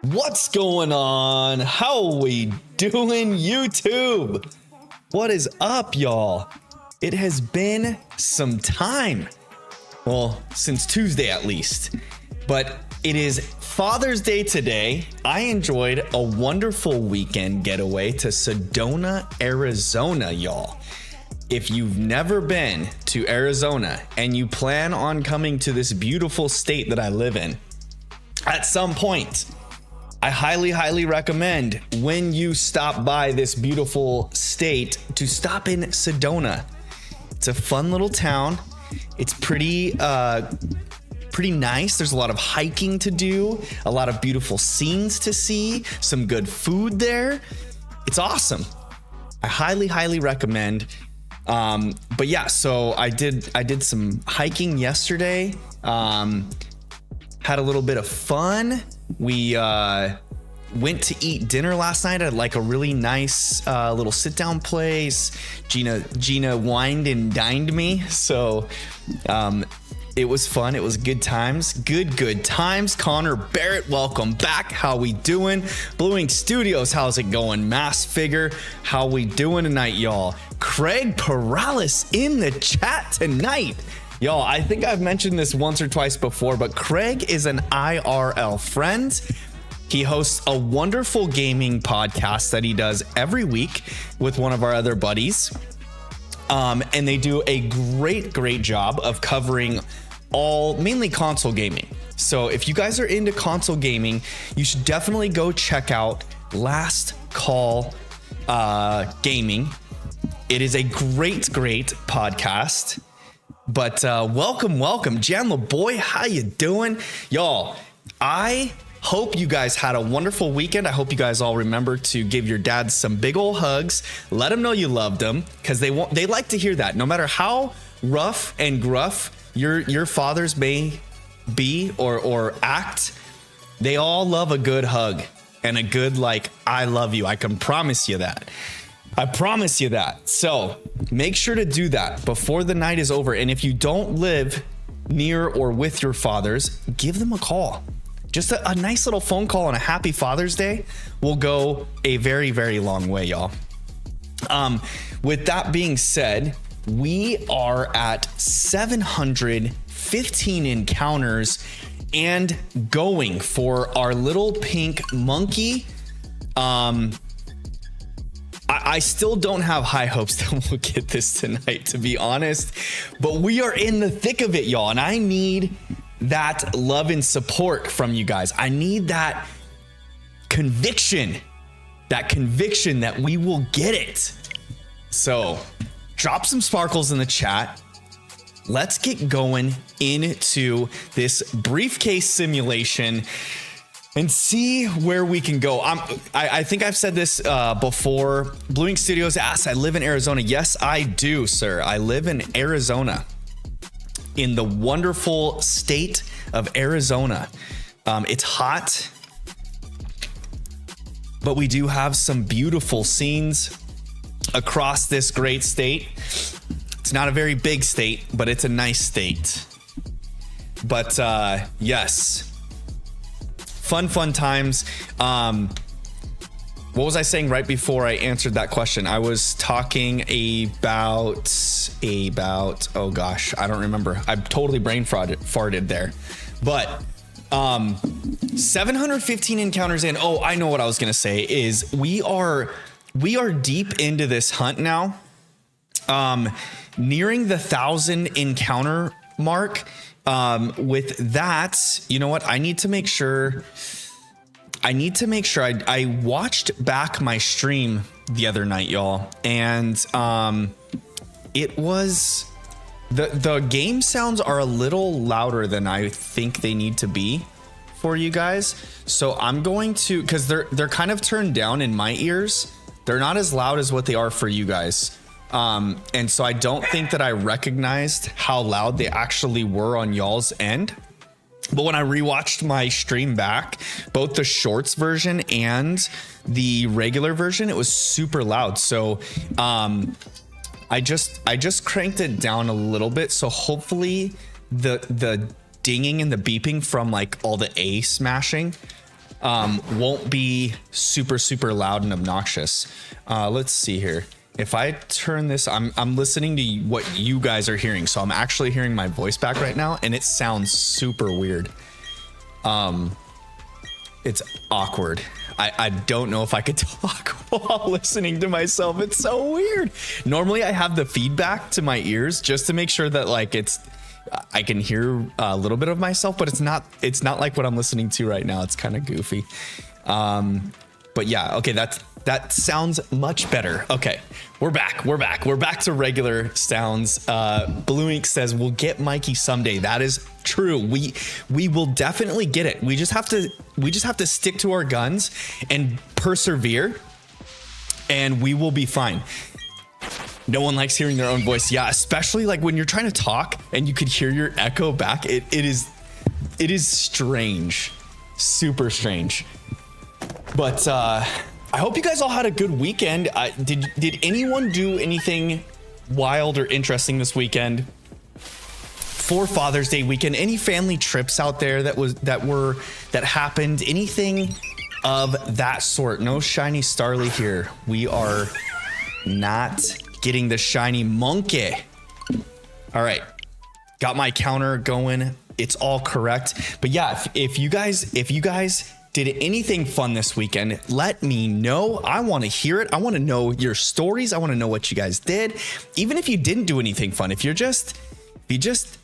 What's going on? How we doing, YouTube? What is up, y'all? It has been some time. Well, since Tuesday at least. But it is Father's Day today. I enjoyed a wonderful weekend getaway to Sedona, Arizona, y'all. If you've never been to Arizona and you plan on coming to this beautiful state that I live in, at some point, I highly recommend when you stop by this beautiful state to stop in Sedona. It's a fun little town. It's pretty nice. There's a lot of hiking to do, a lot of beautiful scenes to see, some good food there. It's awesome. I highly recommend. But yeah, so I did some hiking yesterday. Had a little bit of fun. We went to eat dinner last night at like a really nice little sit down place. Gina wined and dined me. So it was fun. It was good times. Good times. Connor Barrett, welcome back. How we doing? Blueing Studios, how's it going? Mass Figure, how we doing tonight, y'all? Craig Perales in the chat tonight. Y'all, I think I've mentioned this once or twice before, but Craig is an IRL friend. He hosts a wonderful gaming podcast that he does every week with one of our other buddies. And they do a great job of covering mainly console gaming. So if you guys are into console gaming, you should definitely go check out Last Call Gaming. It is a great podcast. But welcome, Jan LaBoy. How you doing? Y'all, I hope you guys had a wonderful weekend. I hope you guys all remember to give your dads some big old hugs. Let them know you loved them, because they like to hear that. No matter how rough and gruff your fathers may be or act, they all love a good hug and a good I love you. I can promise you that. I promise you that. So make sure to do that before the night is over. And if you don't live near or with your fathers, give them a call. Just a nice little phone call on a happy Father's Day will go a very long way, y'all. With that being said, we are at 715 encounters and going for our little pink monkey. I still don't have high hopes that we'll get this tonight, to be honest, but we are in the thick of it, y'all. And I need that love and support from you guys. I need that conviction that we will get it. So drop some sparkles in the chat. Let's get going into this briefcase simulation and see where we can go. I think I've said this before. Blueing Studios asks, I live in Arizona. Yes, I do, sir. I live in Arizona, in the wonderful state of Arizona. It's hot, but we do have some beautiful scenes across this great state. It's not a very big state, but it's a nice state. But yes, fun times. What was I saying right before I answered that question? I was talking about oh gosh, I don't remember. I totally brain farted there. But 715 encounters in. Oh, I know what I was gonna say is we are deep into this hunt now. Nearing the 1,000 encounter mark. With that, you know what? I need to make sure I watched back my stream the other night, y'all. And it was the game sounds are a little louder than I think they need to be for you guys. So I'm going to, because they're kind of turned down in my ears. They're not as loud as what they are for you guys. And so I don't think that I recognized how loud they actually were on y'all's end. But when I rewatched my stream back, both the shorts version and the regular version, it was super loud. So I just cranked it down a little bit. So hopefully the dinging and the beeping from like all the A smashing won't be super loud and obnoxious. Let's see here. If I turn this, I'm listening to what you guys are hearing. So I'm actually hearing my voice back right now, and it sounds super weird. It's awkward. I don't know if I could talk while listening to myself. It's so weird. Normally I have the feedback to my ears just to make sure that like I can hear a little bit of myself, but it's not like what I'm listening to right now. It's kind of goofy. But yeah, okay, that sounds much better. Okay, we're back to regular sounds. Blue Ink says we'll get Mikey someday. That is true. We will definitely get it. We just have to stick to our guns and persevere, and we will be fine. No one likes hearing their own voice. Yeah, especially like when you're trying to talk and you could hear your echo back. It is strange, super strange. But I hope you guys all had a good weekend. Did anyone do anything wild or interesting this weekend for Father's Day weekend? Any family trips out there that happened? Anything of that sort? No shiny Starly here. We are not getting the shiny monkey. All right, got my counter going. It's all correct. But yeah, if you guys did anything fun this weekend, let me know. I want to hear it. I want to know your stories. I want to know what you guys did. Even if you didn't do anything fun, if you just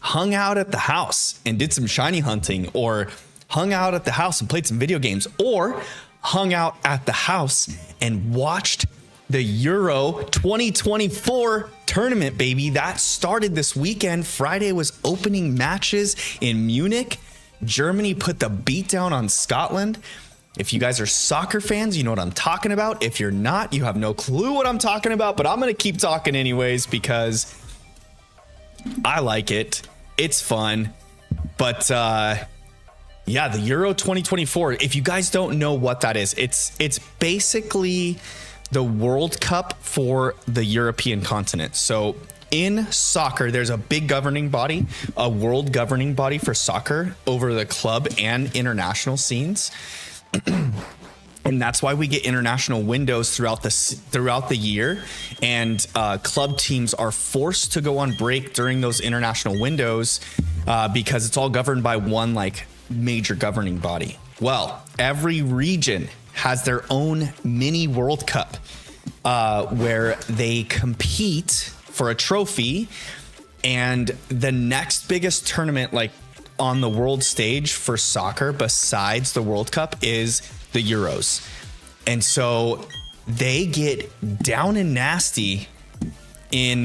hung out at the house and did some shiny hunting, or hung out at the house and played some video games, or hung out at the house and watched the Euro 2024 tournament, baby. That started this weekend. Friday was opening matches in Munich. Germany put the beat down on Scotland. If you guys are soccer fans, you know what I'm talking about. If you're not, you have no clue what I'm talking about, but I'm going to keep talking anyways because I like it. It's fun. But yeah, the Euro 2024, if you guys don't know what that is, it's basically the World Cup for the European continent. So in soccer, there's a big governing body, a world governing body for soccer over the club and international scenes. And that's why we get international windows throughout the year. And club teams are forced to go on break during those international windows because it's all governed by one like major governing body. Well, every region has their own mini World Cup where they compete for a trophy, and the next biggest tournament like on the world stage for soccer besides the World Cup is the Euros. And so they get down and nasty in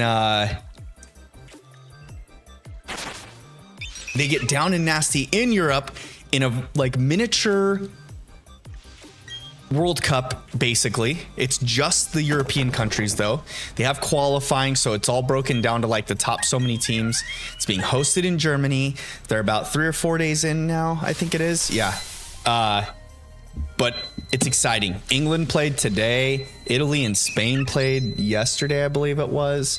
Europe in a like miniature World Cup, basically. It's just the European countries, though. They have qualifying, so it's all broken down to like the top so many teams. It's being hosted in Germany. They're about 3 or 4 days in now, I think it is. Yeah. But it's exciting. England played today. Italy and Spain played yesterday, I believe it was.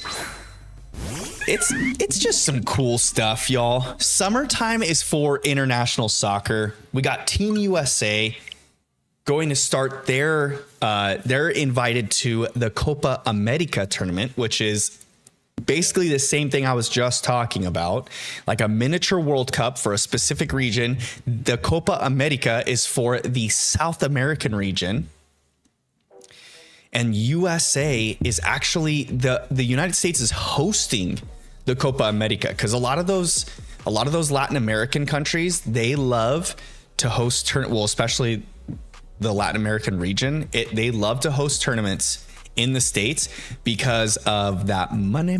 It's just some cool stuff, y'all. Summertime is for international soccer. We got Team USA going to start they're invited to the Copa America tournament, which is basically the same thing I was just talking about, like a miniature World Cup for a specific region. The Copa America is for the South American region. And USA is actually the United States is hosting the Copa America because a lot of those Latin American countries, they love to host especially the Latin American region. They love to host tournaments in the States because of that money.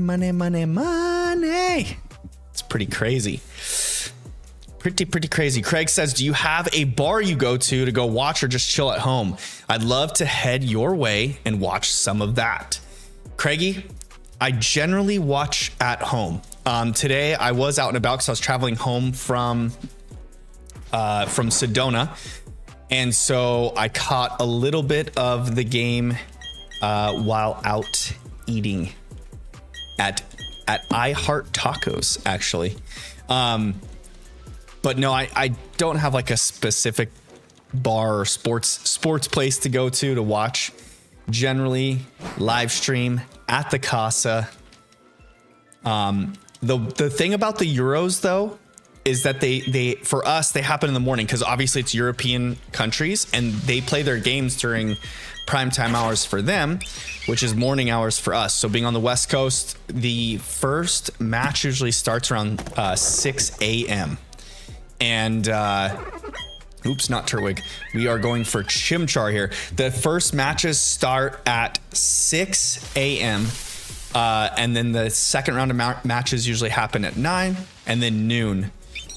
It's pretty crazy. Pretty crazy. Craig says, do you have a bar you go to go watch or just chill at home? I'd love to head your way and watch some of that. Craigie, I generally watch at home. Today I was out and about because I was traveling home from Sedona. And so I caught a little bit of the game while out eating at I Heart Tacos, actually. But no, I don't have like a specific bar or sports place to go to watch. Generally live stream at the casa. The thing about the Euros though is that they for us they happen in the morning, because obviously it's European countries and they play their games during primetime hours for them, which is morning hours for us. So being on the West Coast, the first match usually starts around 6 a.m. and oops, not Turtwig. We are going for Chimchar here. The first matches start at 6 a.m. And then the second round of matches usually happen at 9 and then noon.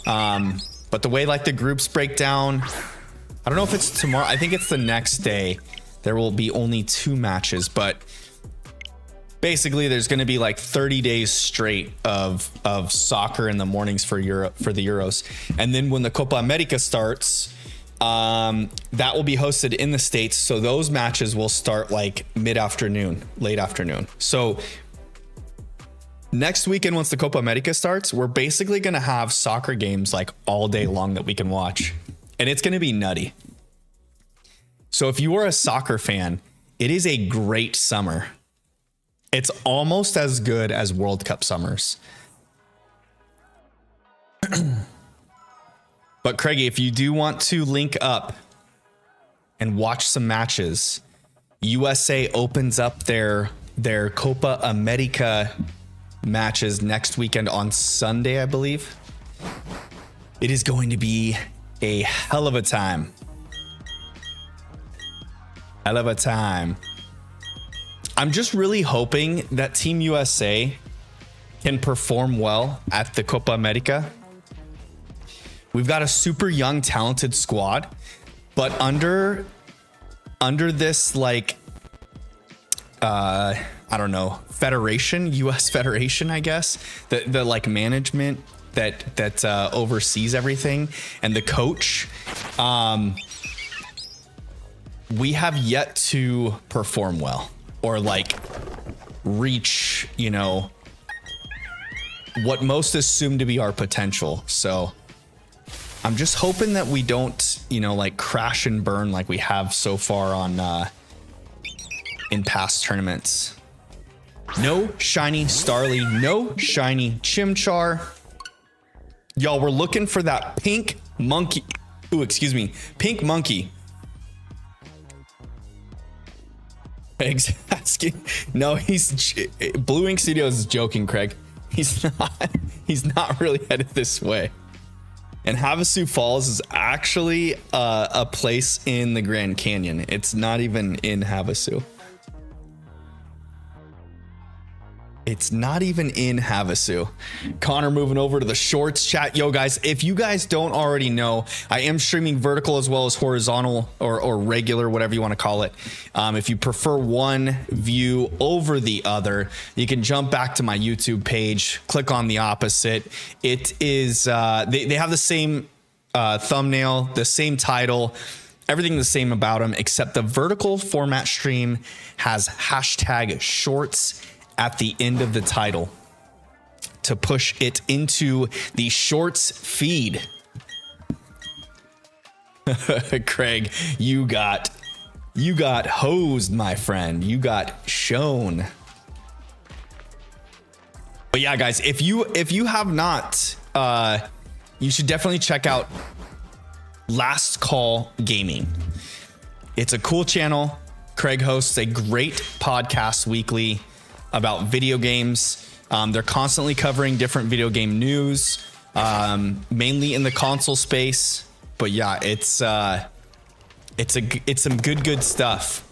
But the way like the groups break down, I don't know if it's tomorrow. I think it's the next day. There will be only 2 matches, but basically there's going to be like 30 days straight of soccer in the mornings for Europe, for the Euros. And then when the Copa America starts, that will be hosted in the States. So those matches will start like mid-afternoon, late afternoon. So next weekend, once the Copa America starts, we're basically going to have soccer games like all day long that we can watch. And it's going to be nutty. So if you are a soccer fan, it is a great summer. It's almost as good as World Cup summers. But Craigie, if you do want to link up and watch some matches, USA opens up their Copa America matches next weekend on Sunday, I believe. It is going to be a hell of a time. Hell of a time. I'm just really hoping that Team USA can perform well at the Copa America. We've got a super young, talented squad, but under this like I don't know, federation, US Federation, I guess, the like management that oversees everything, and the coach, we have yet to perform well or like reach, you know, what most assume to be our potential. So I'm just hoping that we don't, you know, like crash and burn like we have so far on in past tournaments. No shiny Starly, no shiny Chimchar. Y'all, we're looking for that pink monkey. Ooh, excuse me, pink monkey. Craig's asking. No, Blue Ink Studios is joking, Craig. He's not really headed this way. And Havasu Falls is actually a place in the Grand Canyon. It's not even in Havasu. It's not even in Havasu. Connor moving over to the shorts chat. Yo, guys, if you guys don't already know, I am streaming vertical as well as horizontal or regular, whatever you want to call it. If you prefer one view over the other, you can jump back to my YouTube page, click on the opposite. It is, they have the same thumbnail, the same title, everything the same about them, except the vertical format stream has hashtag shorts at the end of the title to push it into the shorts feed. Craig, you got hosed, my friend. You got shown. But yeah, guys, if you have not, you should definitely check out Last Call Gaming. It's a cool channel. Craig hosts a great podcast weekly about video games. They're constantly covering different video game news, mainly in the console space. But yeah, it's some good stuff.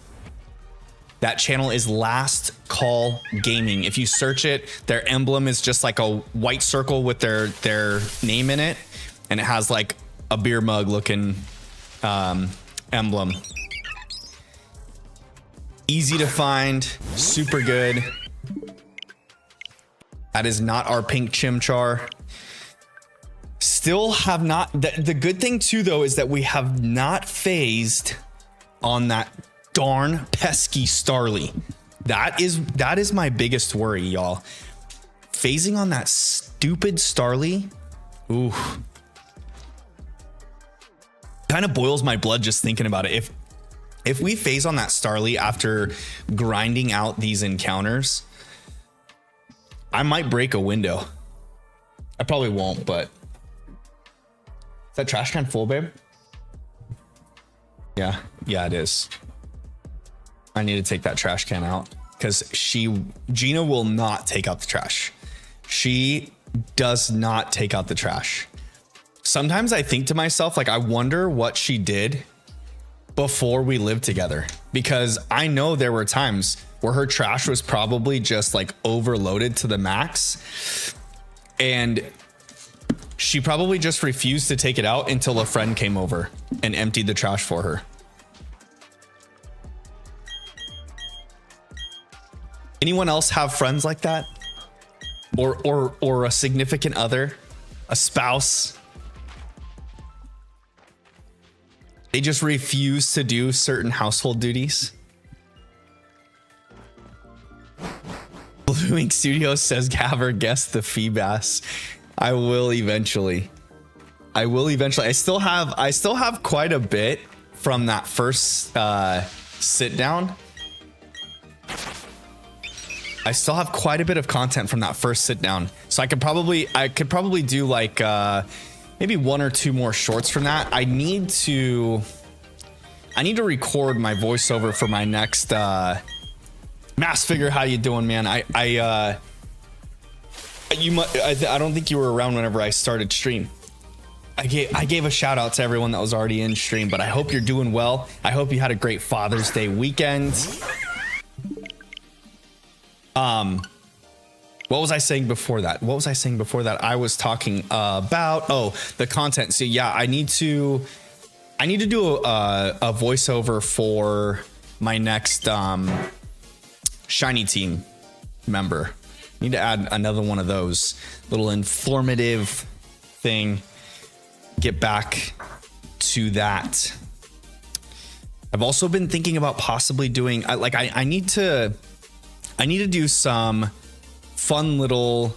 That channel is Last Call Gaming. If you search it, their emblem is just like a white circle with their name in it, and it has like a beer mug looking emblem. Easy to find, super good. That is not our pink Chimchar. Still have not. The good thing too, though, is that we have not phased on that darn pesky Starly. That is my biggest worry, y'all. Phasing on that stupid Starly. Ooh. kind of boils my blood just thinking about it. If we phase on that Starly after grinding out these encounters, I might break a window. I probably won't, but is that trash can full, babe? Yeah, it is. I need to take that trash can out because Gina will not take out the trash. She does not take out the trash. Sometimes I think to myself, like, I wonder what she did before we lived together, because I know there were times where her trash was probably just like overloaded to the max, and she probably just refused to take it out until a friend came over and emptied the trash for her. Anyone else have friends like that? Or a significant other, a spouse? They just refuse to do certain household duties. Blooming Studios says Gaver guessed the Feebas. I will eventually. I still have quite a bit from that first sit down. I still have quite a bit of content from that first sit down. So I could probably do like maybe 1 or 2 more shorts from that. I need to record my voiceover for my next Mass Figure. How you doing, man? I don't think you were around whenever I started stream. I gave a shout out to everyone that was already in stream, but I hope you're doing well. I hope you had a great Father's Day weekend. What was I saying before that? I was talking about the content. So yeah, I need to do a voiceover for my next Shiny Team member. Need to add another one of those, little informative thing. Get back to that. I've also been thinking about possibly doing I need to do some fun little.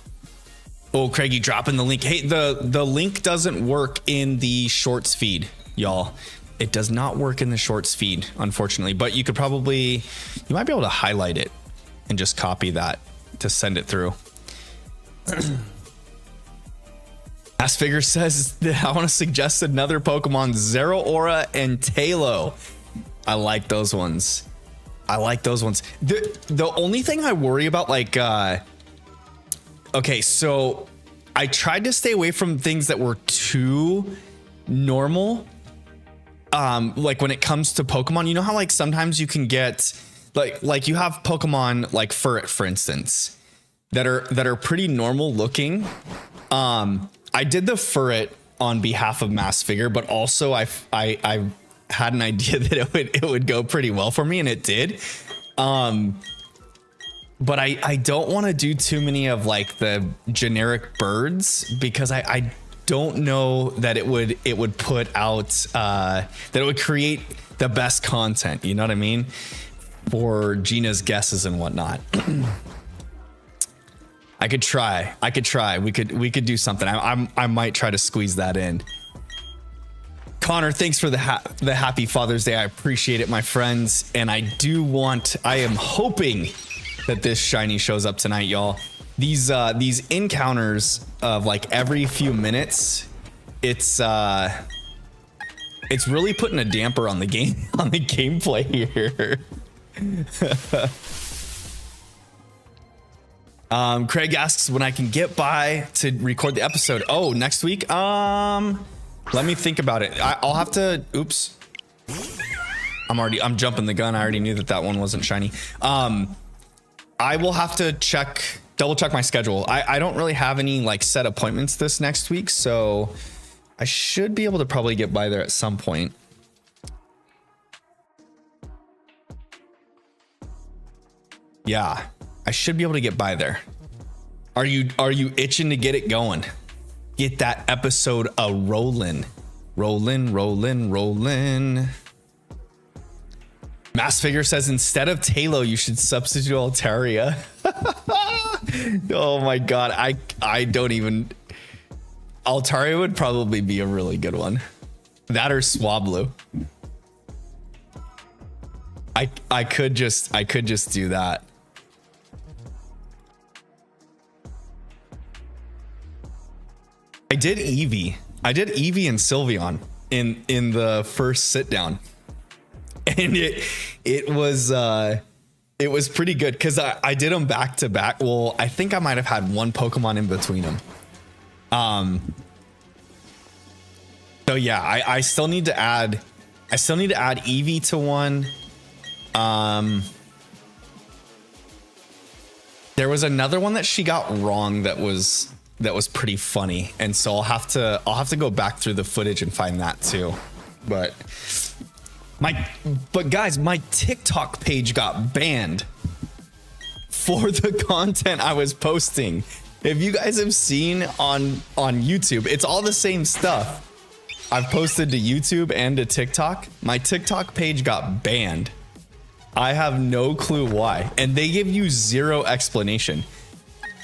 Oh, Craigie dropping the link. Hey, the link doesn't work in the shorts feed, y'all. It does not work in the shorts feed, unfortunately, but you might be able to highlight it and just copy that to send it through. Ass Figure says that I want to suggest another Pokemon, Zero Aura and Talo. I like those ones. The only thing I worry about, okay, so I tried to stay away from things that were too normal. Like when it comes to Pokemon, you know how like sometimes you can get like you have Pokemon like Furret, for instance, that are pretty normal looking. I did the Furret on behalf of Mass Figure, but also I had an idea that it would go pretty well for me, and it did. But I don't want to do too many of like the generic birds, because I don't know that it would put out that it would create the best content, you know what I mean, for Gina's guesses and whatnot. I could try. We could do something. I might try to squeeze that in. Connor, thanks for the happy Father's Day. I appreciate it, my friends. And I am hoping that this shiny shows up tonight, y'all. These encounters of like every few minutes, it's really putting a damper on the game, on the gameplay here. Craig asks when I can get by to record the episode. Oh, next week? Let me think about it. I'll have to, oops. I'm jumping the gun. I already knew that one wasn't shiny. I will have to double check my schedule. I don't really have any like set appointments this next week, so I should be able to probably get by there at some point. Yeah, I should be able to get by there. Are you itching to get it going? Get that episode a rolling. Mass Figure says instead of Talo, you should substitute Altaria. Oh my god, I don't even. Altaria would probably be a really good one. That or Swablu. I could just do that. I did Eevee and Sylveon in the first sit down, and it was pretty good because I did them back to back. Well, I think I might have had one Pokemon in between them. So yeah, I still need to add Eevee to one. There was another one that she got wrong that was pretty funny, and so I'll have to go back through the footage and find that too. But guys, my TikTok page got banned for the content I was posting. If you guys have seen on YouTube, it's all the same stuff. I've posted to YouTube and to TikTok. My TikTok page got banned. I have no clue why, and they give you zero explanation.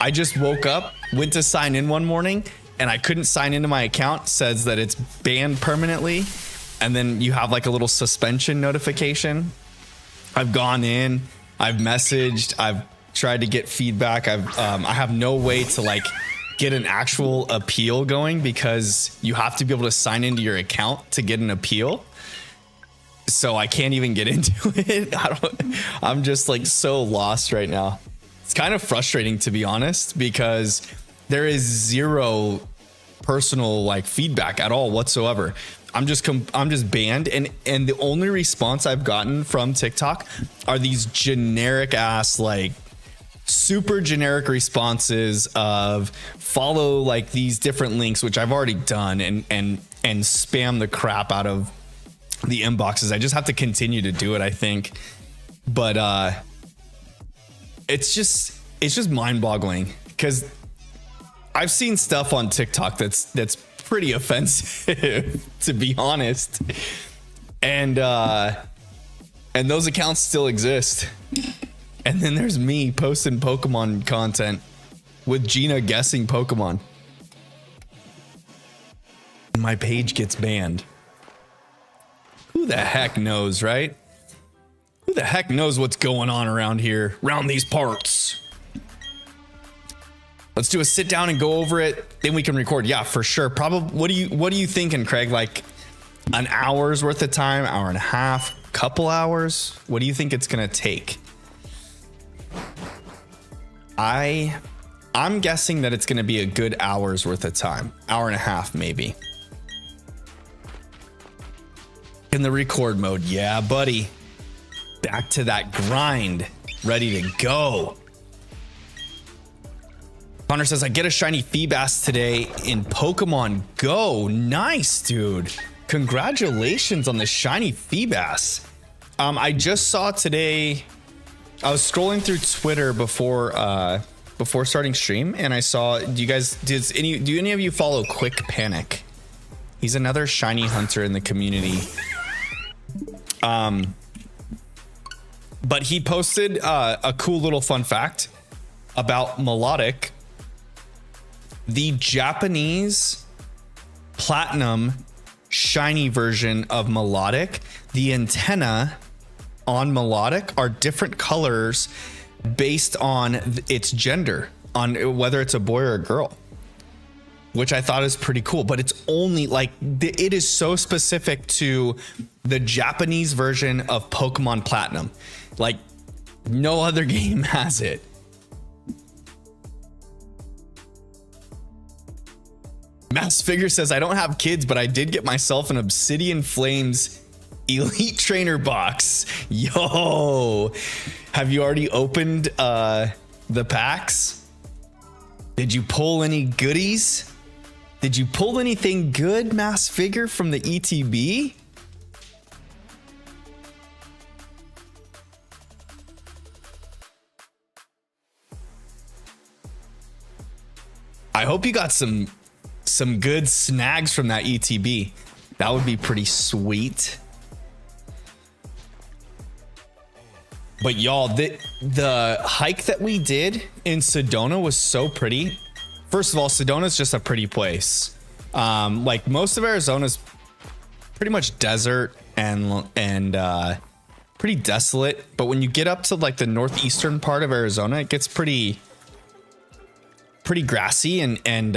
I just woke up, went to sign in one morning, and I couldn't sign into my account. Says that it's banned permanently, and then you have like a little suspension notification. I've gone in, I've messaged, I've tried to get feedback. I have no way to like get an actual appeal going because you have to be able to sign into your account to get an appeal. So I can't even get into it. I'm just like so lost right now. It's kind of frustrating, to be honest, because there is zero personal like feedback at all whatsoever. I'm just banned, and the only response I've gotten from TikTok are these generic ass, like super generic responses of follow like these different links, which I've already done, and spam the crap out of the inboxes. I just have to continue to do it, I think. But it's just mind-boggling because I've seen stuff on TikTok that's pretty offensive, to be honest. And those accounts still exist. And then there's me posting Pokemon content with Gina guessing Pokemon. And my page gets banned. Who the heck knows, right? Who the heck knows what's going on around here, around these parts? Let's do a sit down and go over it. Then we can record. Yeah, for sure. Probably. What are you thinking, Craig? Like an hour's worth of time, hour and a half, couple hours? What do you think it's gonna take? I'm guessing that it's gonna be a good hour's worth of time, hour and a half maybe. In the record mode, yeah, buddy. Back to that grind, ready to go. Connor says, I get a shiny Feebas today in Pokemon Go. Nice, dude. Congratulations on the shiny Feebas. I just saw today, I was scrolling through Twitter before starting stream, and I saw, do any of you follow Quick Panic? He's another shiny hunter in the community. But he posted a cool little fun fact about Melodic. The Japanese platinum shiny version of Melodic, the antenna on Melodic are different colors based on its gender, on whether it's a boy or a girl, which I thought is pretty cool. But it's only like, it is so specific to the Japanese version of Pokemon Platinum. Like no other game has it. Mass Figure says, I don't have kids, but I did get myself an Obsidian Flames Elite Trainer box. Yo, have you already opened the packs? Did you pull any goodies? Did you pull anything good, Mass Figure, from the ETB? I hope you got some good snags from that ETB. That would be pretty sweet. But y'all, the hike that we did in Sedona was so pretty. First of all, Sedona's just a pretty place. Like most of Arizona's pretty much desert and pretty desolate. But when you get up to like the northeastern part of Arizona, it gets pretty grassy and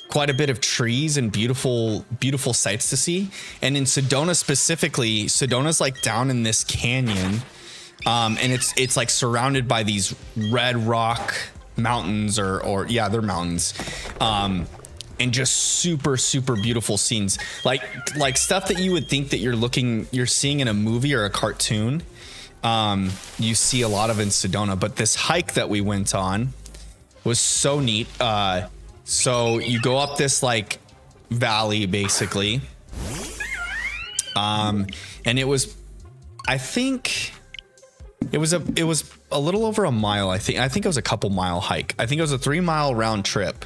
quite a bit of trees and beautiful sights to see. And in Sedona specifically, Sedona's like down in this canyon, and it's like surrounded by these red rock mountains, or yeah, they're mountains, and just super beautiful scenes, like stuff that you would think that you're seeing in a movie or a cartoon. You see a lot of in Sedona, but this hike that we went on was so neat. So you go up this like valley basically, and it was, I think it was a little over a mile. I think it was a couple mile hike. I think it was a 3 mile round trip,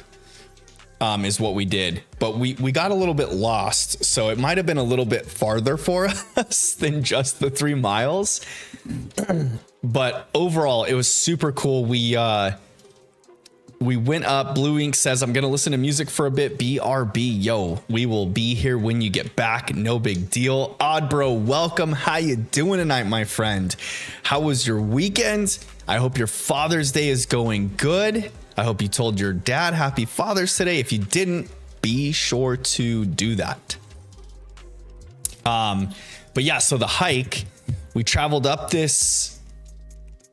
is what we did, but we got a little bit lost. So it might've been a little bit farther for us than just the 3 miles. But overall it was super cool. We went up. Blue Ink says, I'm going to listen to music for a bit. BRB, yo, we will be here when you get back. No big deal. Odd Bro, welcome. How you doing tonight, my friend? How was your weekend? I hope your Father's Day is going good. I hope you told your dad happy Father's today. If you didn't, be sure to do that. But yeah, so the hike, we traveled up this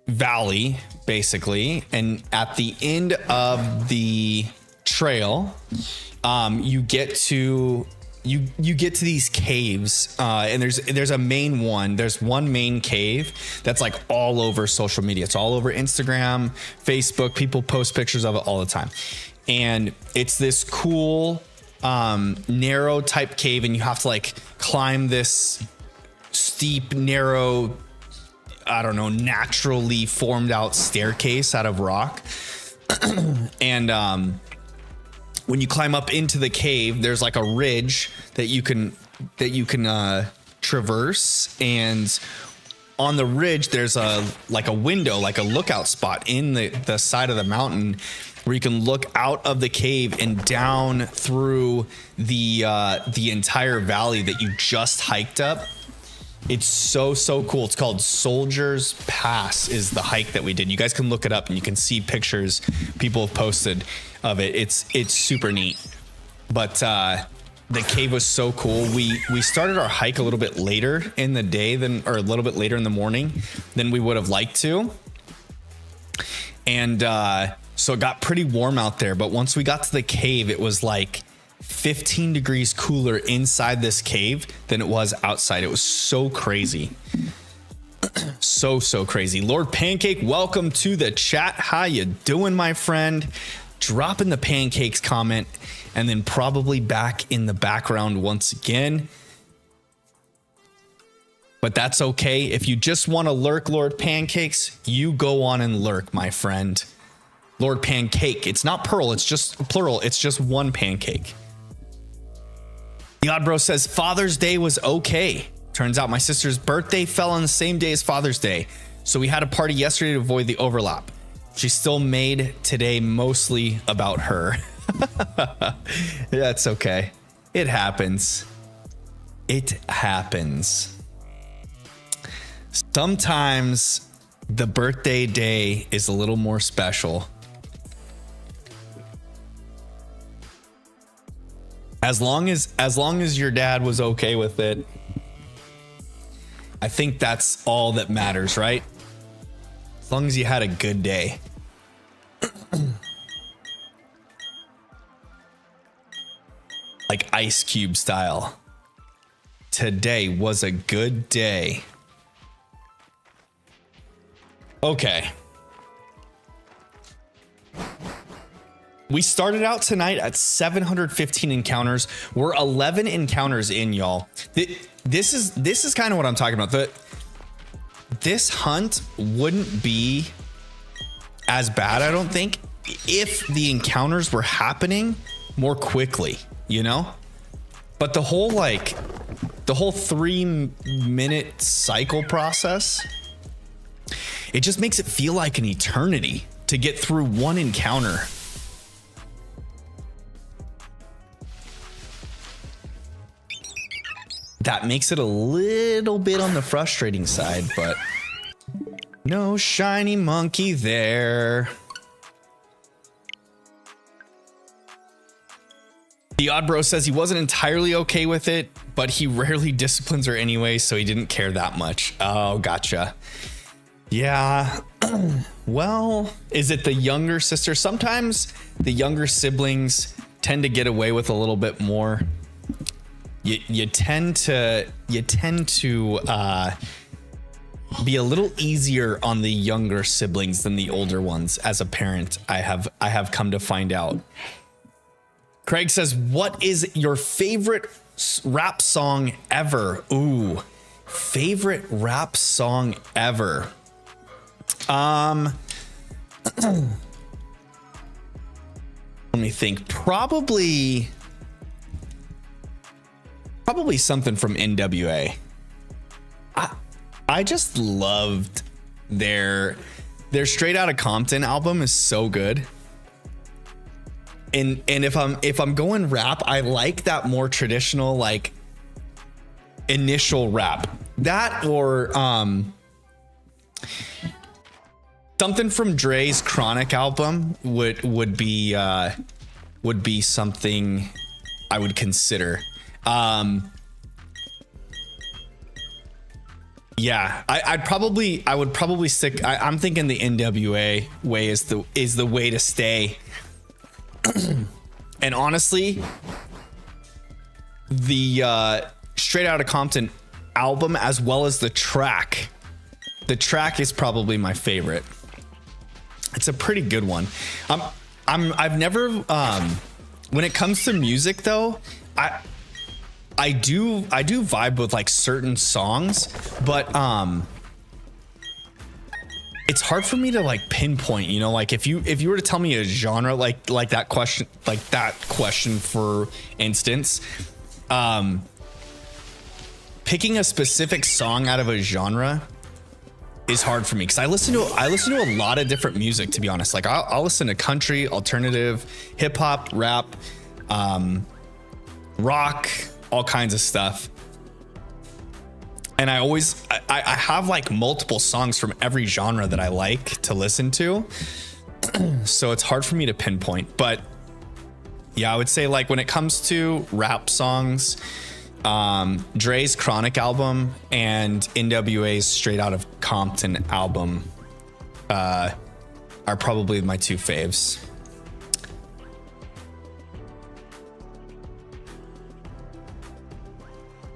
valley basically, and at the end of the trail, you get to these caves, and there's a main one. There's one main cave that's like all over social media. It's all over Instagram, Facebook. People post pictures of it all the time, and it's this cool narrow type cave, and you have to like climb this steep, narrow, I don't know, naturally formed out staircase out of rock. And when you climb up into the cave, there's like a ridge that you can traverse, and on the ridge there's a window, like a lookout spot in the side of the mountain, where you can look out of the cave and down through the entire valley that you just hiked up. It's so cool. It's called Soldier's Pass is the hike that we did. You guys can look it up and you can see pictures people have posted of it. It's super neat. But the cave was so cool. We started our hike a little bit later in the day or a little bit later in the morning than we would have liked to. And so it got pretty warm out there. But once we got to the cave, it was like 15 degrees cooler inside this cave than it was outside. It was so crazy. So crazy. Lord Pancake, welcome to the chat. How you doing, my friend? Drop in the pancakes comment, and then probably back in the background once again. But that's okay. If you just want to lurk, Lord Pancakes, you go on and lurk, my friend. Lord Pancake. It's not Pearl. It's just plural. It's just one pancake. The Odd Bro says Father's Day was okay. Turns out my sister's birthday fell on the same day as Father's Day, so we had a party yesterday to avoid the overlap. She still made today mostly about her. That's okay. It happens. It happens. Sometimes the birthday day is a little more special. As long as your dad was okay with it, I think that's all that matters, right? As long as you had a good day. Like Ice Cube style. Today was a good day. Okay. We started out tonight at 715 encounters. We're 11 encounters in, y'all. This is kind of what I'm talking about. This hunt wouldn't be as bad, I don't think, if the encounters were happening more quickly, you know? But the whole 3-minute cycle process, it just makes it feel like an eternity to get through one encounter. that makes it a little bit on the frustrating side, but no shiny monkey there. The Odd Bro says he wasn't entirely okay with it, but he rarely disciplines her anyway, so he didn't care that much. Oh, gotcha. Yeah. Well, is it the younger sister? Sometimes the younger siblings tend to get away with a little bit more. You tend to be a little easier on the younger siblings than the older ones. As a parent, I have come to find out. Craig says, what is your favorite rap song ever? Ooh, favorite rap song ever. Let me think. Probably something from NWA. I just loved their Straight Outta Compton album is so good. And if I'm going rap, I like that more traditional, like initial rap. That or something from Dre's Chronic album would be something I would consider. Yeah, I would probably stick. I'm thinking the NWA way is the way to stay. And honestly, the Straight Outta Compton album, as well as the track is probably my favorite. It's a pretty good one. I've never when it comes to music though, I do vibe with like certain songs, but it's hard for me to like pinpoint, you know, like if you were to tell me a genre, like that question for instance, picking a specific song out of a genre is hard for me, because I listen to a lot of different music, to be honest. Like I'll listen to country, alternative, hip hop, rap, rock, all kinds of stuff. And I have like multiple songs from every genre that I like to listen to. So it's hard for me to pinpoint, but yeah, I would say like when it comes to rap songs, Dre's Chronic album and NWA's Straight Outta Compton album are probably my two faves.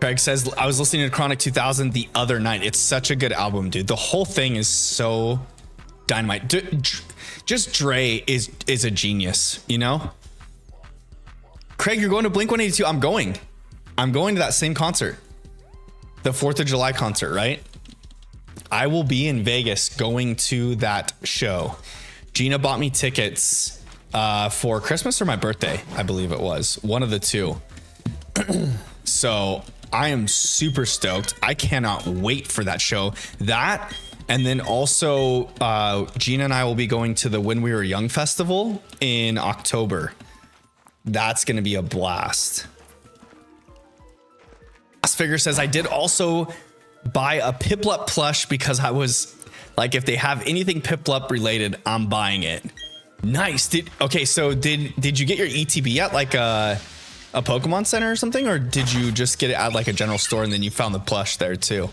Craig says, I was listening to Chronic 2000 the other night. It's such a good album, dude. The whole thing is so dynamite. Just Dre is a genius, you know? Craig, you're going to Blink-182. I'm going to that same concert. The 4th of July concert, right? I will be in Vegas going to that show. Gina bought me tickets for Christmas or my birthday, I believe it was. One of the two. So I am super stoked. I cannot wait for that show. That, and then also Gina and I will be going to the When We Were Young festival in October. That's going to be a blast. Last Figure says, I did also buy a Piplup plush because I was like, if they have anything Piplup related, I'm buying it. Nice. So did you get your ETB at like a Pokemon Center or something, or did you just get it at like a general store and then you found the plush there too?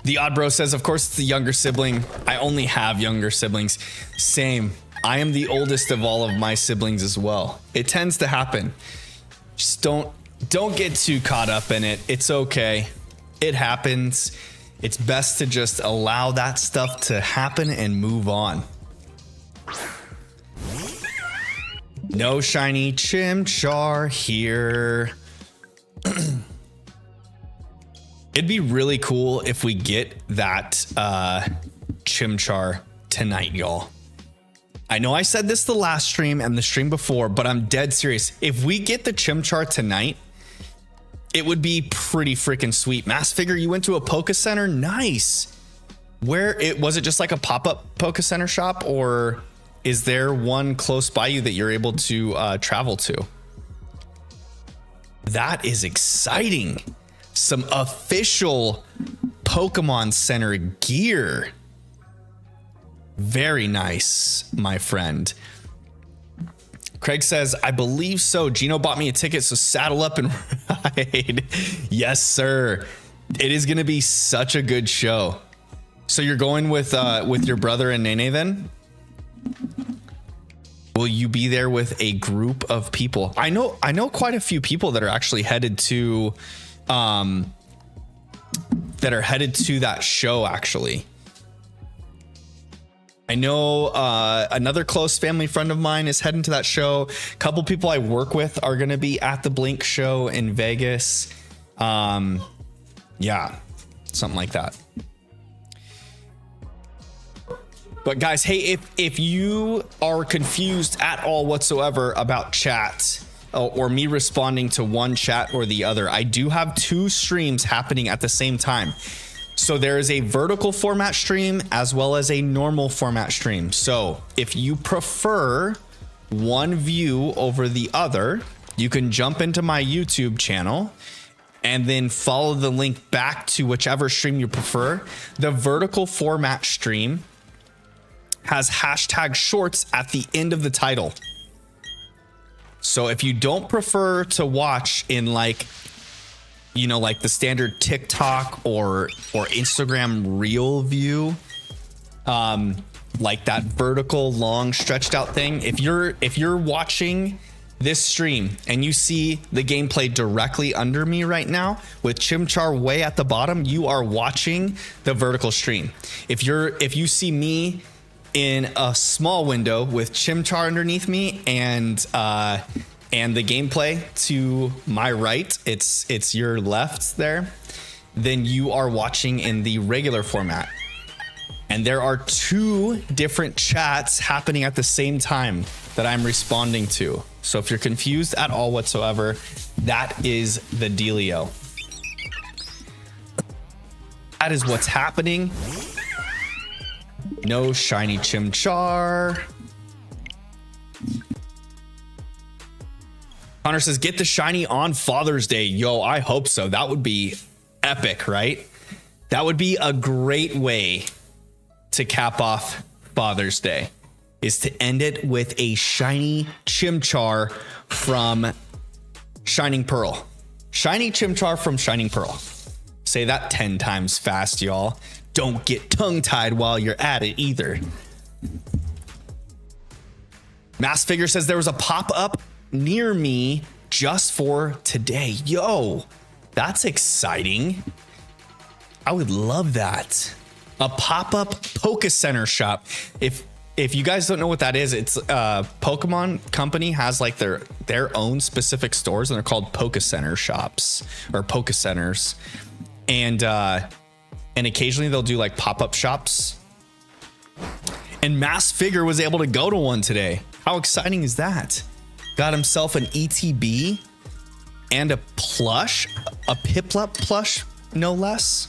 The Odd Bro says, of course it's the younger sibling. I only have younger siblings. Same. I am the oldest of all of my siblings as well. It tends to happen. Just don't get too caught up in it. It's okay. It happens. It's best to just allow that stuff to happen and move on. No shiny Chimchar here. It'd be really cool if we get that Chimchar tonight, y'all. I know I said this the last stream and the stream before, but I'm dead serious. If we get the Chimchar tonight, it would be pretty freaking sweet. Mass Figure, you went to a Poke Center? Nice. Was it just like a pop-up Poke Center shop, or is there one close by you that you're able to travel to? That is exciting. Some official Pokemon Center gear. Very nice, my friend. Craig says, I believe so. Gino bought me a ticket, so saddle up and ride. Yes, sir. It is going to be such a good show. So you're going with your brother and Nene then? Will you be there with a group of people? I know quite a few people that are actually headed to that show actually. I know another close family friend of mine is heading to that show. A couple people I work with are going to be at the Blink show in Vegas. Yeah, something like that. But guys, hey, if you are confused at all whatsoever about chat or me responding to one chat or the other, I do have 2 streams happening at the same time. So there is a vertical format stream as well as a normal format stream. So if you prefer one view over the other, you can jump into my YouTube channel and then follow the link back to whichever stream you prefer. The vertical format stream has hashtag shorts at the end of the title. So if you don't prefer to watch in like the standard TikTok or Instagram reel view, like that vertical long stretched out thing, if you're watching this stream and you see the gameplay directly under me right now with Chimchar way at the bottom, you are watching the vertical stream. If you see me in a small window with Chimchar underneath me and the gameplay to my right, it's your left there, then you are watching in the regular format. And there are 2 different chats happening at the same time that I'm responding to. So if you're confused at all whatsoever, that is the dealio. That is what's happening. No shiny Chimchar. Connor says, get the shiny on Father's Day. Yo, I hope so. That would be epic, right? That would be a great way to cap off Father's Day, is to end it with a shiny Chimchar from Shining Pearl. Shiny Chimchar from Shining Pearl. Say that 10 times fast, y'all. Don't get tongue-tied while you're at it either. Mass Figure says there was a pop-up near me just for today. Yo, that's exciting. I would love that. A pop-up Poke Center shop. If you guys don't know what that is, it's Pokemon company has like their own specific stores, and they're called Poke Center shops or Poke Centers. And occasionally they'll do like pop-up shops. And Mass Figure was able to go to one today. How exciting is that? Got himself an ETB and a plush, a Piplup plush, no less.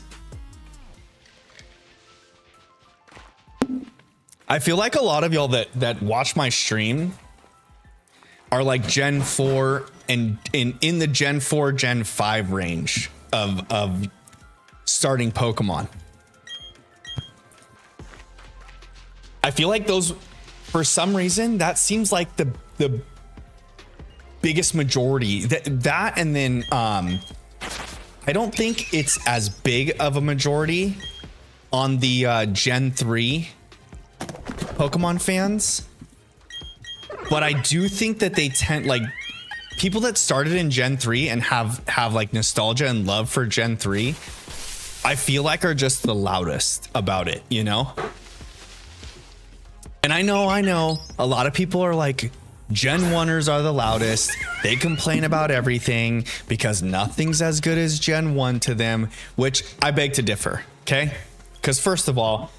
I feel like a lot of y'all that watch my stream are like Gen 4 and in the Gen 4, Gen 5 range of starting Pokemon. I feel like those, for some reason, that seems like the biggest majority. That and then I don't think it's as big of a majority on the Gen 3 Pokemon fans, but I do think that they tend, like, people that started in Gen 3 and have like nostalgia and love for Gen 3, I feel like are just the loudest about it, you know? And I know a lot of people are like, Gen 1ers are the loudest. They complain about everything because nothing's as good as Gen 1 to them, which I beg to differ, okay? Because first of all,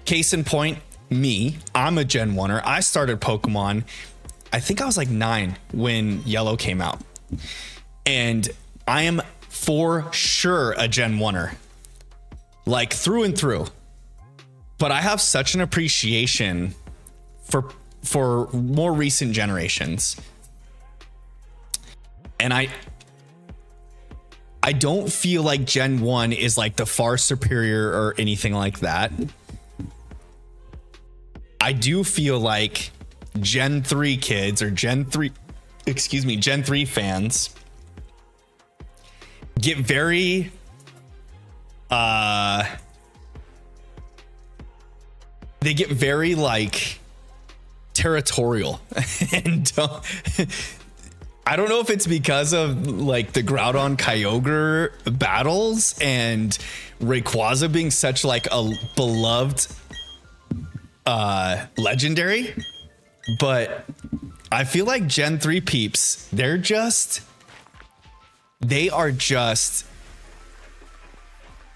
case in point, I'm a Gen 1er. I started Pokemon, I think I was like 9 when Yellow came out. And I am for sure a Gen 1er. Like through and through. But I have such an appreciation for more recent generations. And I don't feel like Gen 1 is like the far superior or anything like that. I do feel like Gen 3 kids or Gen 3 fans get very they get very like territorial and I don't know if it's because of like the Groudon Kyogre battles and Rayquaza being such like a beloved legendary, but I feel like Gen 3 peeps, they are just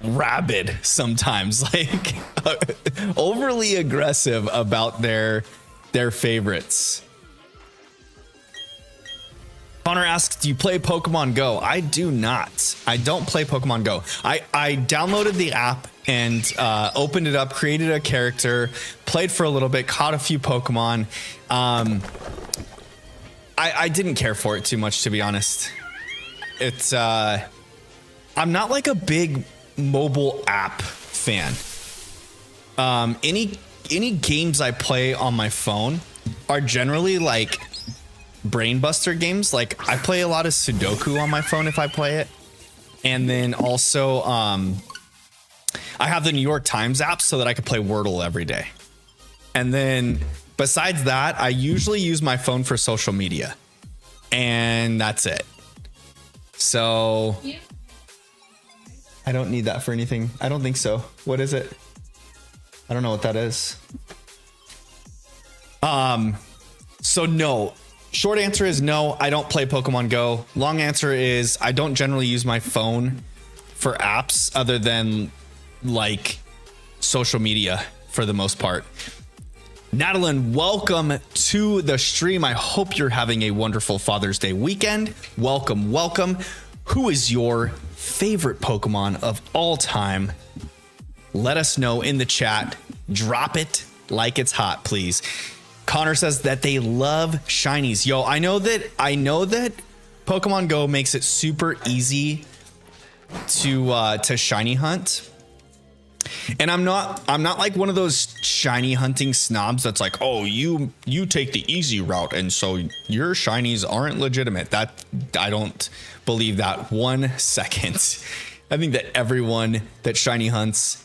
rabid sometimes, like overly aggressive about their favorites. Connor asks, do you play Pokemon Go? I do not. I don't play Pokemon Go. I downloaded the app and opened it up, created a character, played for a little bit, caught a few Pokemon. I didn't care for it too much, to be honest. It's I'm not like a big mobile app fan. Any games I play on my phone are generally like brain buster games. Like I play a lot of Sudoku on my phone if I play it. And then also I have the New York Times app so that I can play Wordle every day. And then besides that, I usually use my phone for social media. And that's it. So I don't need that for anything. I don't think so. What is it? I don't know what that is. So no. Short answer is no, I don't play Pokemon Go. Long answer is I don't generally use my phone for apps other than like social media for the most part. Natalie, welcome to the stream. I hope you're having a wonderful Father's Day weekend. Welcome, welcome. Who is your favorite Pokemon of all time? Let us know in the chat. Drop it like it's hot, please. Connor says that they love shinies. Yo, I know that Pokemon Go makes it super easy to shiny hunt. And I'm not like one of those shiny hunting snobs that's like, oh, you take the easy route and so your shinies aren't legitimate. That I don't believe that 1 second. I think that everyone that shiny hunts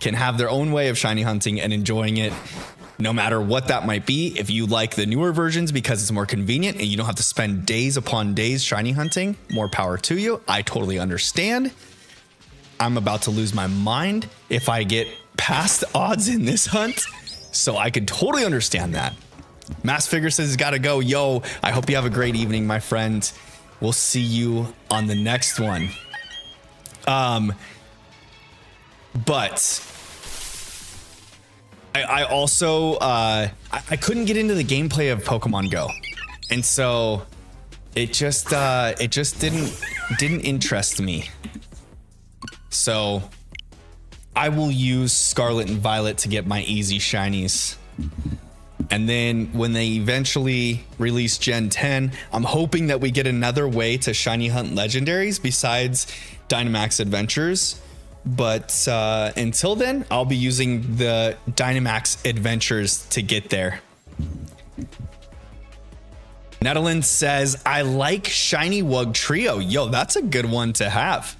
can have their own way of shiny hunting and enjoying it, no matter what that might be. If you like the newer versions because it's more convenient and you don't have to spend days upon days shiny hunting, more power to you. I totally understand. I'm about to lose my mind if I get past odds in this hunt. So I could totally understand that. Mass Figure says it's gotta go. Yo, I hope you have a great evening, my friend. We'll see you on the next one. But I also I couldn't get into the gameplay of Pokemon Go, and so it just didn't interest me. So I will use Scarlet and Violet to get my easy shinies. And then when they eventually release Gen 10, I'm hoping that we get another way to shiny hunt legendaries besides Dynamax Adventures. But until then, I'll be using the Dynamax Adventures to get there. Natalie says, I like Shiny Wug Trio. Yo, that's a good one to have.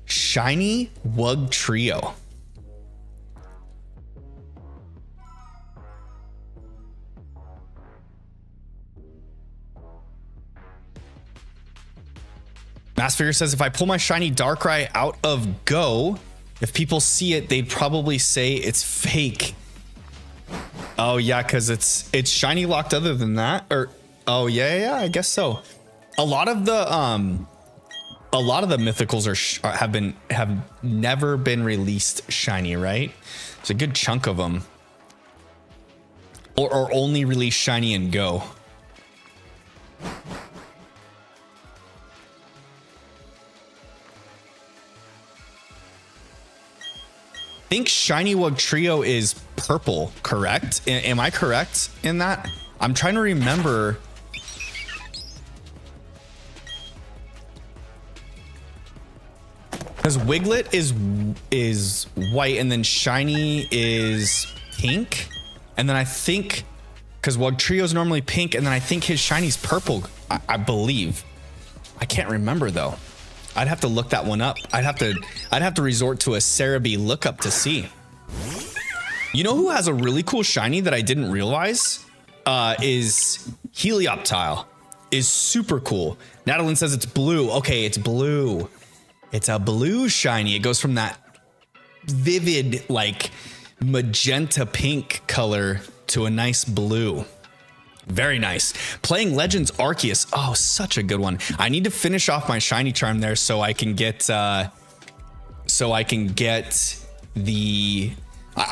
Shiny Wug Trio. Massfigure says, if I pull my shiny Darkrai out of Go, if people see it, they'd probably say it's fake. Oh yeah, because it's shiny locked other than that. Or oh yeah, I guess so. A lot of the mythicals have never been released shiny, right? It's a good chunk of them. Or only released shiny in Go. I think Shiny Wug Trio is purple, correct? Am I correct in that? I'm trying to remember. Because Wiglet is white and then shiny is pink. And then I think, because Wugtrio's normally pink, and then I think his shiny's purple, I believe. I can't remember though. I'd have to look that one up. I'd have to resort to a Cerebi lookup to see. You know who has a really cool shiny that I didn't realize? Is Helioptile. Is super cool. Nadalyn says it's blue. Okay, it's blue. It's a blue shiny. It goes from that vivid, like magenta pink color to a nice blue. Very nice. Playing Legends Arceus. Oh, such a good one. I need to finish off my shiny charm there so I can get I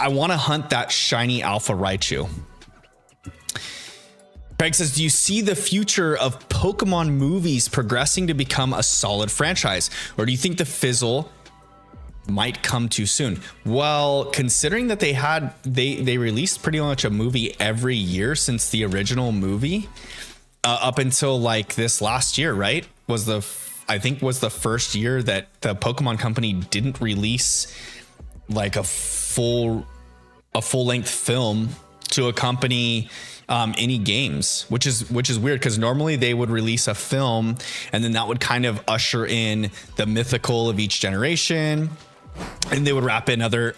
want to hunt that shiny Alpha Raichu. Craig says, do you see the future of Pokemon movies progressing to become a solid franchise? Or do you think the fizzle might come too soon? Well, considering that they released pretty much a movie every year since the original movie, up until like this last year, right? Was the first year that the Pokemon company didn't release like a full length film to accompany any games, which is weird because normally they would release a film and then that would kind of usher in the mythical of each generation, and they would wrap in other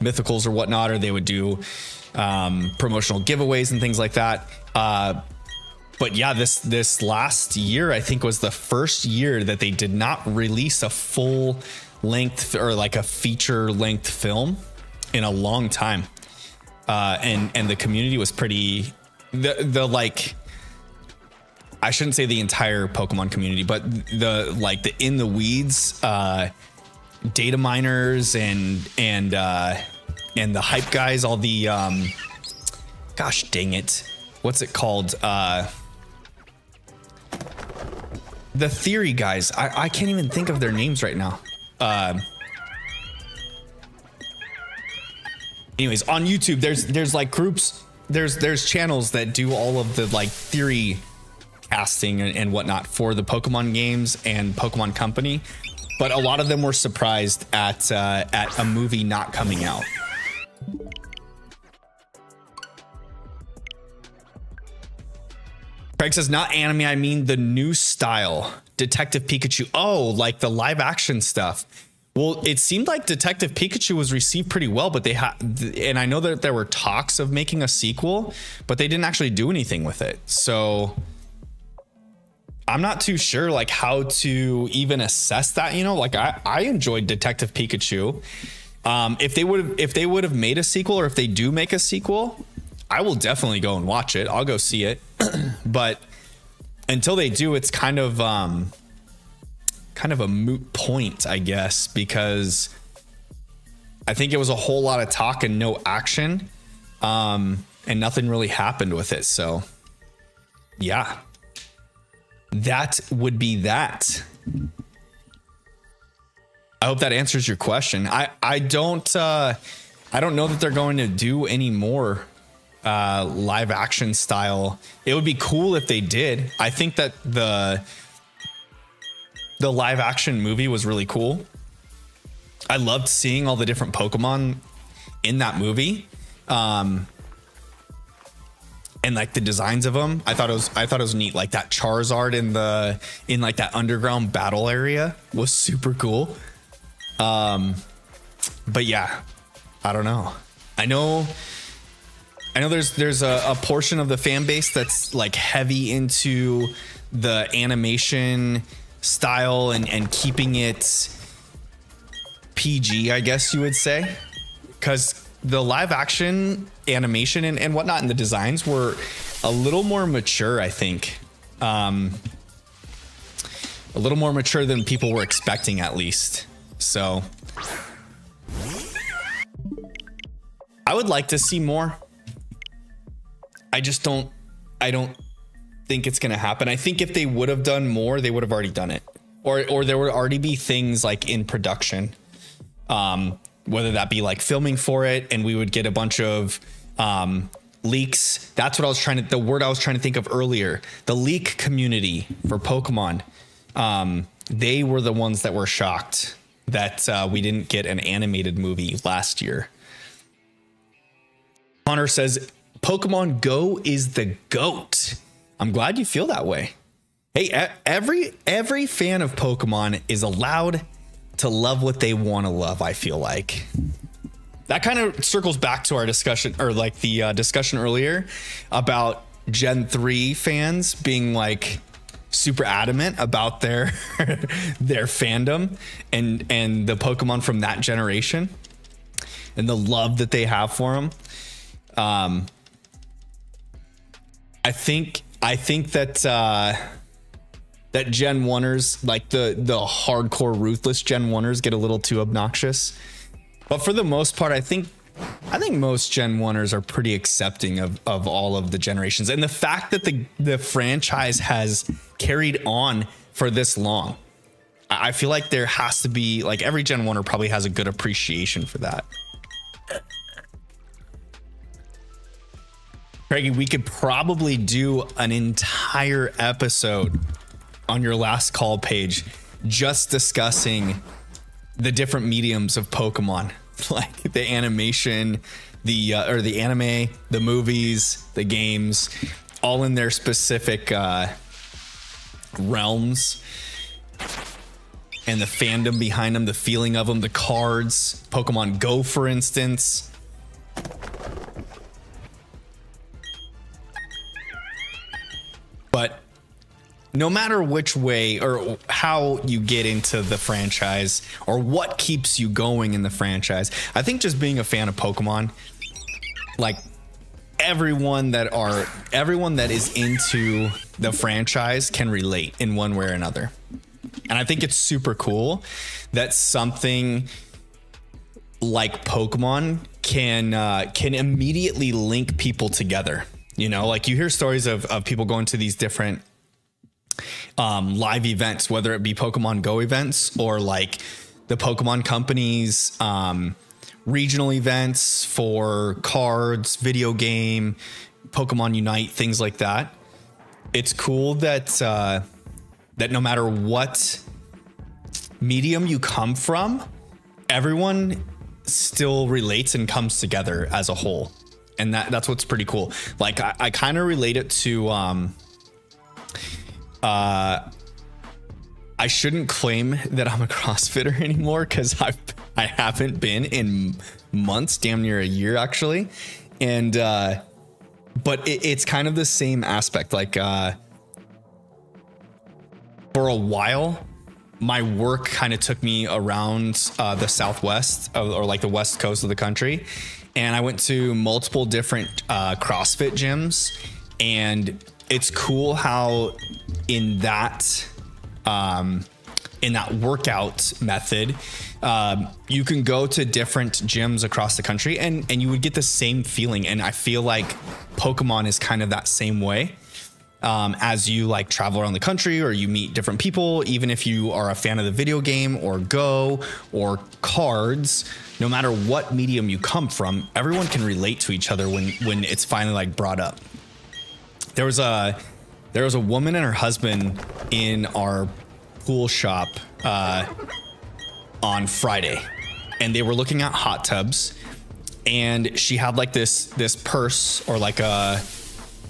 mythicals or whatnot, or they would do promotional giveaways and things like that. But yeah, this last year I think was the first year that they did not release a full length or like a feature length film in a long time. And the community was pretty, the like, I shouldn't say the entire Pokemon community, but the in the weeds, data miners and the hype guys, all the, gosh dang it. What's it called? The theory guys. I can't even think of their names right now. Anyways, on YouTube, there's like groups, there's channels that do all of the like theory casting and whatnot for the Pokemon games and Pokemon Company, but a lot of them were surprised at a movie not coming out. Craig says, not anime, I mean the new style, Detective Pikachu. Oh, like the live action stuff. Well, it seemed like Detective Pikachu was received pretty well, but and I know that there were talks of making a sequel, but they didn't actually do anything with it. So I'm not too sure like how to even assess that, you know, like I enjoyed Detective Pikachu. If they would have made a sequel, or if they do make a sequel, I will definitely go and watch it. I'll go see it. But until they do, it's kind of a moot point, I guess, because I think it was a whole lot of talk and no action, and nothing really happened with it. So yeah, that would be that. I hope that answers your question. I don't know that they're going to do any more live action style. It would be cool if they did. I think that the live action movie was really cool. I loved seeing all the different Pokemon in that movie. And like the designs of them, I thought it was neat. Like that Charizard in like that underground battle area was super cool. But yeah, I don't know. I know there's a portion of the fan base that's like heavy into the animation style and keeping it PG, I guess you would say, because the live action animation and whatnot and the designs were a little more mature, I think. A little more mature than people were expecting, at least. So I would like to see more. I don't think it's going to happen. I think if they would have done more, they would have already done it, or there would already be things like in production, whether that be like filming for it, and we would get a bunch of leaks. That's what the word I was trying to think of earlier. The leak community for Pokemon, they were the ones that were shocked that we didn't get an animated movie last year. Connor says, Pokemon Go is the GOAT. I'm glad you feel that way. Hey, every fan of Pokemon is allowed to love what they want to love, I feel like. That kind of circles back to our discussion, or like the discussion earlier about Gen 3 fans being like super adamant about their their fandom and the Pokemon from that generation and the love that they have for them. I think that that Gen 1ers, like the hardcore ruthless Gen 1ers, get a little too obnoxious. But for the most part, I think most Gen 1ers are pretty accepting of all of the generations. And the fact that the franchise has carried on for this long, I feel like there has to be, like, every Gen 1er probably has a good appreciation for that. Craigie, we could probably do an entire episode on your last call page just discussing the different mediums of Pokemon, like the animation, the anime, the movies, the games, all in their specific realms, and the fandom behind them, the feeling of them, the cards, Pokemon Go, for instance. But no matter which way or how you get into the franchise or what keeps you going in the franchise, I think just being a fan of Pokemon, like everyone that is into the franchise can relate in one way or another. And I think it's super cool that something like Pokemon can immediately link people together. You know, like you hear stories of people going to these different live events, whether it be Pokemon Go events or like the Pokemon company's regional events for cards, video game, Pokemon Unite, things like that. It's cool that that no matter what medium you come from, everyone still relates and comes together as a whole. And that's what's pretty cool. Like I kind of relate it to I shouldn't claim that I'm a CrossFitter anymore because I haven't been in months, damn near a year actually. And but it's kind of the same aspect. Like for a while, my work kind of took me around the Southwest or like the West Coast of the country. And I went to multiple different CrossFit gyms, and it's cool how in that workout method, you can go to different gyms across the country and you would get the same feeling. And I feel like Pokemon is kind of that same way. As you like travel around the country or you meet different people, even if you are a fan of the video game or Go or cards, no matter what medium you come from, everyone can relate to each other when it's finally like brought up. There was a woman and her husband in our pool shop on Friday, and they were looking at hot tubs, and she had like this purse or like a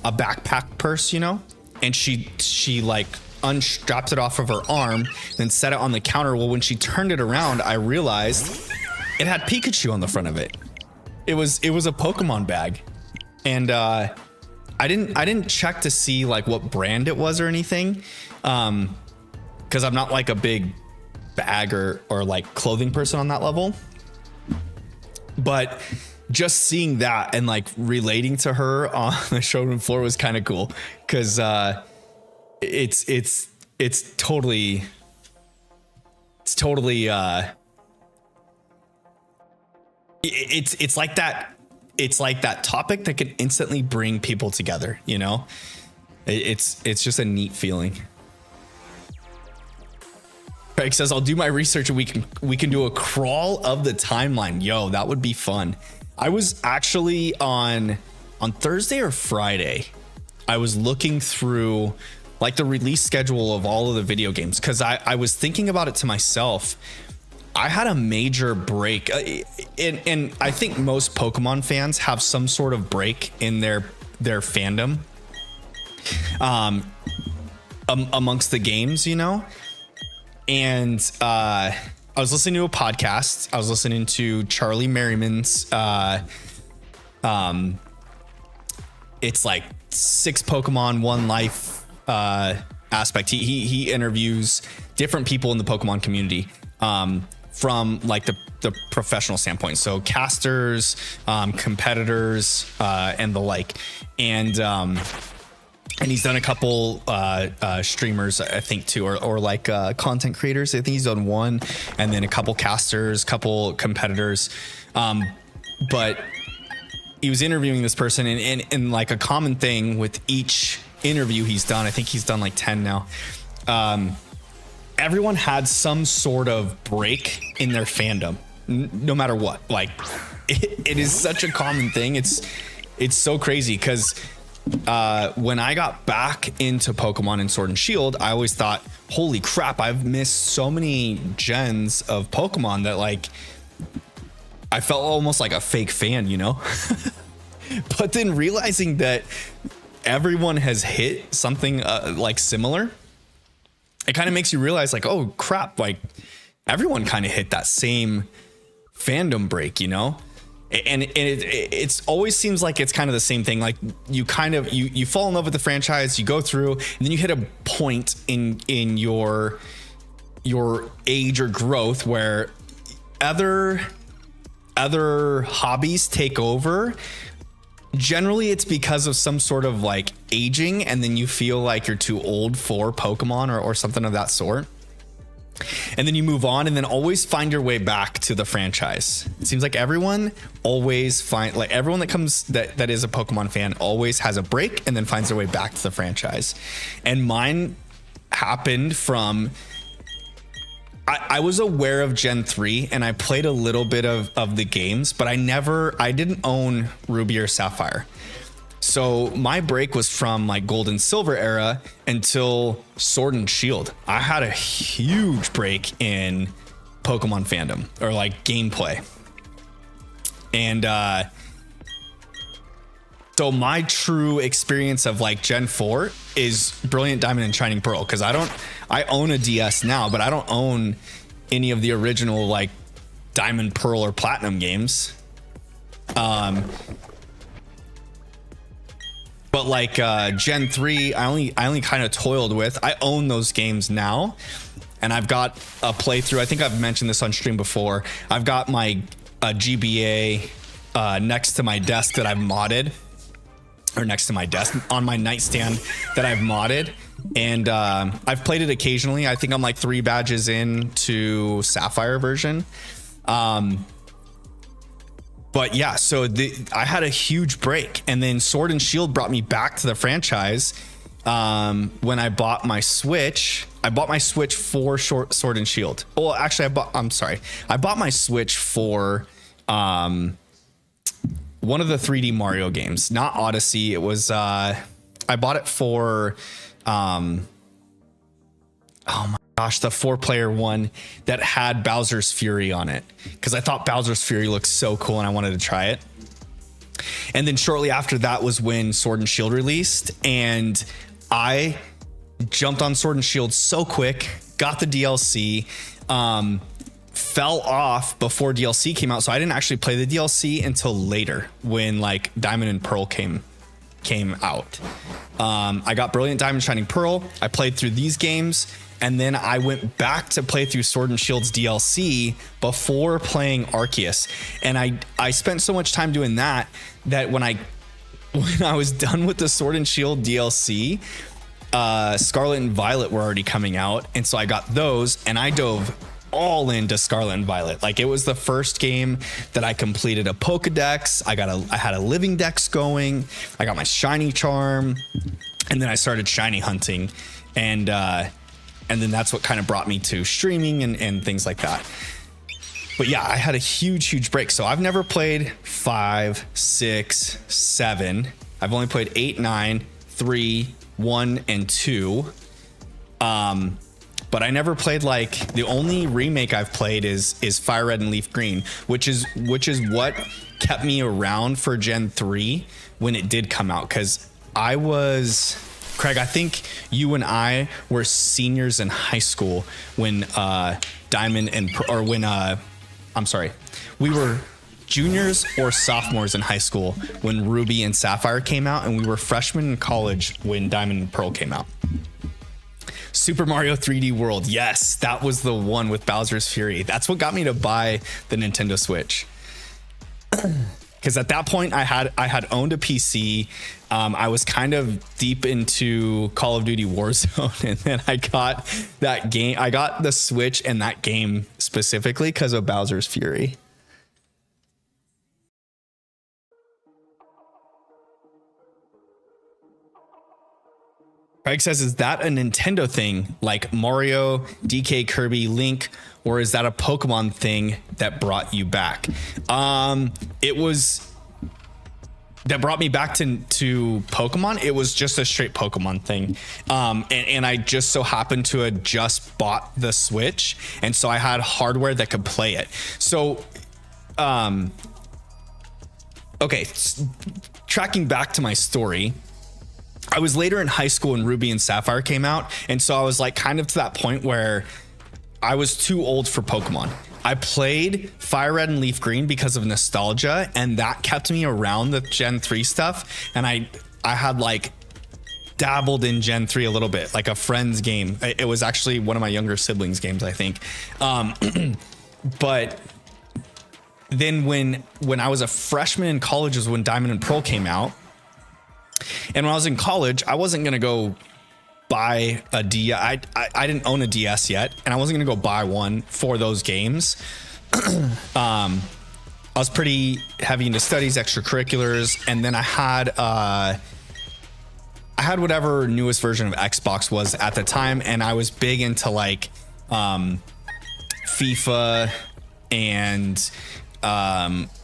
backpack purse, you know, and she like unstrapped it off of her arm, then set it on the counter. Well, when she turned it around, I realized it had Pikachu on the front of it. It was a Pokemon bag, and I didn't check to see like what brand it was or anything, because I'm not like a big bag or like clothing person on that level. But just seeing that and like relating to her on the showroom floor was kind of cool, because it's totally it's like that. It's like that topic that can instantly bring people together, you know? It's just a neat feeling. Craig says, I'll do my research and we can do a crawl of the timeline. Yo, that would be fun. I was actually on Thursday or Friday, I was looking through like the release schedule of all of the video games, because I was thinking about it to myself. I had a major break, and I think most Pokemon fans have some sort of break in their fandom, amongst the games, you know. And I was listening to a podcast. I was listening to Charlie Merriman's. It's like 6 Pokemon, 1 life aspect. He interviews different people in the Pokemon community. From like the professional standpoint, so casters, competitors, and the like, and he's done a couple streamers, I think, too, or like content creators. I think he's done 1, and then a couple casters, couple competitors, but he was interviewing this person, and like a common thing with each interview he's done, I think he's done like 10 now. Everyone had some sort of break in their fandom, no matter what. Like, it is such a common thing. It's so crazy because when I got back into Pokemon and Sword and Shield, I always thought, holy crap, I've missed so many gens of Pokemon that, like, I felt almost like a fake fan, you know? But then realizing that everyone has hit something like similar, it kind of makes you realize, like, oh crap, like everyone kind of hit that same fandom break, you know? And it's always seems like it's kind of the same thing. Like you kind of you fall in love with the franchise, you go through, and then you hit a point in your age or growth where other hobbies take over. Generally, it's because of some sort of like aging, and then you feel like you're too old for Pokemon or something of that sort. And then you move on, and then always find your way back to the franchise. It seems like everyone always everyone that comes that is a Pokemon fan always has a break and then finds their way back to the franchise. And mine happened from, I was aware of Gen 3 and I played a little bit of the games, but I didn't own Ruby or Sapphire. So my break was from like Gold and Silver era until Sword and Shield. I had a huge break in Pokemon fandom or like gameplay. And so my true experience of like Gen 4 is Brilliant Diamond and Shining Pearl, because I own a DS now, but I don't own any of the original like Diamond, Pearl, or Platinum games. But like Gen 3, I only kind of toiled with. I own those games now, and I've got a playthrough. I think I've mentioned this on stream before. I've got my GBA next to my desk that I've modded, or next to my desk on my nightstand that I've modded, and I've played it occasionally. I think I'm like 3 badges into Sapphire version. But yeah, so I had a huge break, and then Sword and Shield brought me back to the franchise when I bought my Switch. I bought my Switch for Sword and Shield. Well, actually, I bought my Switch for one of the 3D Mario games, not Odyssey. It was I bought it for oh my gosh, the 4-player one that had Bowser's Fury on it, because I thought Bowser's Fury looked so cool and I wanted to try it. And then shortly after that was when Sword and Shield released, and I jumped on Sword and Shield so quick, got the DLC, fell off before DLC came out, so I didn't actually play the DLC until later when like Diamond and Pearl came out. I got Brilliant Diamond, Shining Pearl. I played through these games, and then I went back to play through Sword and Shield's DLC before playing Arceus. And I spent so much time doing that when I was done with the Sword and Shield DLC, Scarlet and Violet were already coming out, and so I got those, and I dove all into Scarlet and Violet. Like, it was the first game that I completed a Pokedex. I had a living dex going. I got my shiny charm, and then I started shiny hunting, and then that's what kind of brought me to streaming and things like that. But yeah, I had a huge break. So I've never played 5, 6, 7. I've only played 8, 9, 3, 1, and 2. but I never played like the only remake I've played is Fire Red and Leaf Green, which is what kept me around for Gen 3 when it did come out. Cause I was, Craig, I think you and I were seniors in high school when we were juniors or sophomores in high school when Ruby and Sapphire came out, and we were freshmen in college when Diamond and Pearl came out. Super Mario 3D World. Yes, that was the one with Bowser's Fury. That's what got me to buy the Nintendo Switch. Because at that point I had owned a PC. I was kind of deep into Call of Duty Warzone, and then I got that game. I got the Switch and that game specifically because of Bowser's Fury. Craig says, is that a Nintendo thing like Mario, DK, Kirby, Link, or is that a Pokemon thing that brought you back? It was that brought me back to Pokemon. It was just a straight Pokemon thing. And I just so happened to have just bought the Switch. And so I had hardware that could play it. So, okay, tracking back to my story, I was later in high school when Ruby and Sapphire came out. And so I was like kind of to that point where I was too old for Pokemon. I played Fire Red and Leaf Green because of nostalgia, and that kept me around the Gen 3 stuff. And I had like dabbled in Gen 3 a little bit, like a friend's game. It was actually one of my younger siblings' games, I think. But then when I was a freshman in college was when Diamond and Pearl came out. And when I was in college, I wasn't going to go buy a DS. I didn't own a DS yet, and I wasn't going to go buy one for those games. I was pretty heavy into studies, extracurriculars, and then I had whatever newest version of Xbox was at the time, and I was big into like FIFA and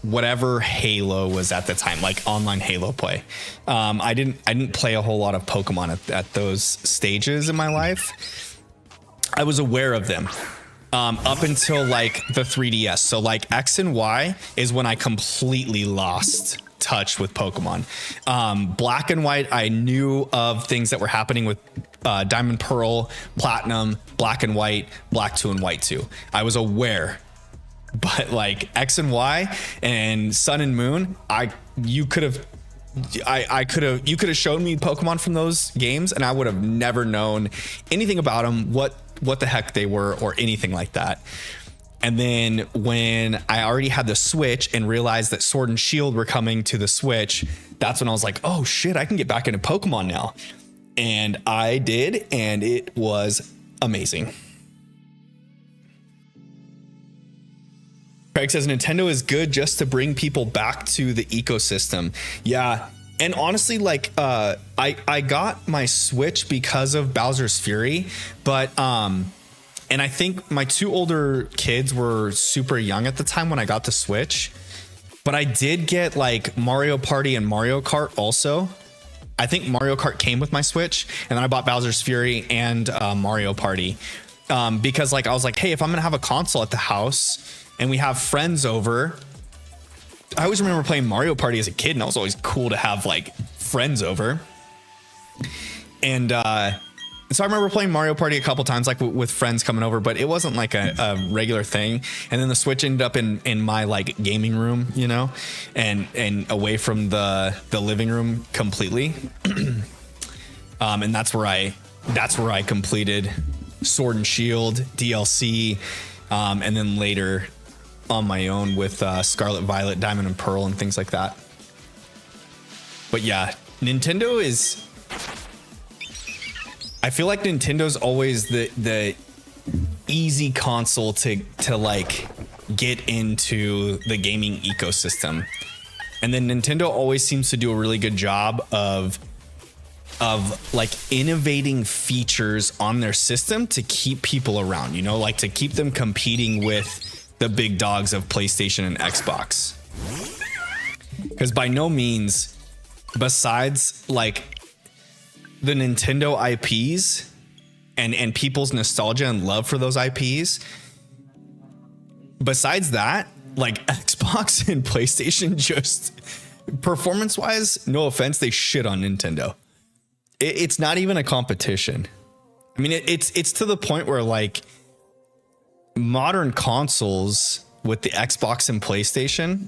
whatever Halo was at the time, like online Halo play. I didn't play a whole lot of Pokemon at those stages in my life. I was aware of them up until like the 3DS. So like X and Y is when I completely lost touch with Pokemon. Black and White, I knew of things that were happening with Diamond, Pearl, Platinum, Black and White, Black 2 and White 2. I was aware. But like X and Y and Sun and Moon, you could have shown me Pokemon from those games, and I would have never known anything about them, what the heck they were, or anything like that. And then when I already had the Switch and realized that Sword and Shield were coming to the Switch, that's when I was like, oh shit, I can get back into Pokemon now. And I did, and it was amazing. Craig says Nintendo is good just to bring people back to the ecosystem. Yeah. And honestly, like, I got my Switch because of Bowser's Fury, but, and I think my two older kids were super young at the time when I got the Switch, but I did get like Mario Party and Mario Kart also. I think Mario Kart came with my Switch, and then I bought Bowser's Fury and Mario Party, because like, I was like, hey, if I'm going to have a console at the house and we have friends over, I always remember playing Mario Party as a kid, and that was always cool to have like friends over. And so I remember playing Mario Party a couple times, like with friends coming over, but it wasn't like a regular thing. And then the Switch ended up in my like gaming room, you know, and away from the living room completely. And that's where I completed Sword and Shield DLC, and then later on my own with Scarlet Violet, Diamond and Pearl, and things like that. But yeah, Nintendo is, I feel like Nintendo's always the easy console to like get into the gaming ecosystem. And then Nintendo always seems to do a really good job of like innovating features on their system to keep people around, you know, like to keep them competing with the big dogs of PlayStation and Xbox. Because by no means, besides like the Nintendo IPs, and people's nostalgia and love for those IPs. Besides that, like Xbox and PlayStation, just performance wise, no offense, they shit on Nintendo. It's not even a competition. I mean, it's to the point where like modern consoles with the Xbox and PlayStation,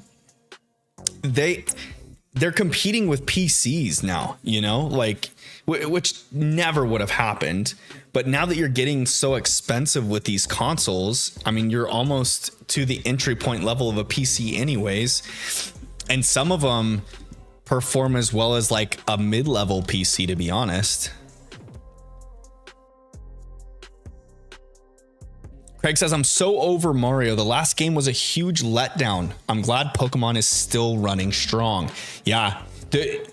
they're competing with PCs now, you know, like which never would have happened. But now that you're getting so expensive with these consoles, I mean, you're almost to the entry point level of a PC anyways. And some of them perform as well as like a mid-level PC, to be honest. Craig says, I'm so over Mario. The last game was a huge letdown. I'm glad Pokemon is still running strong. Yeah, the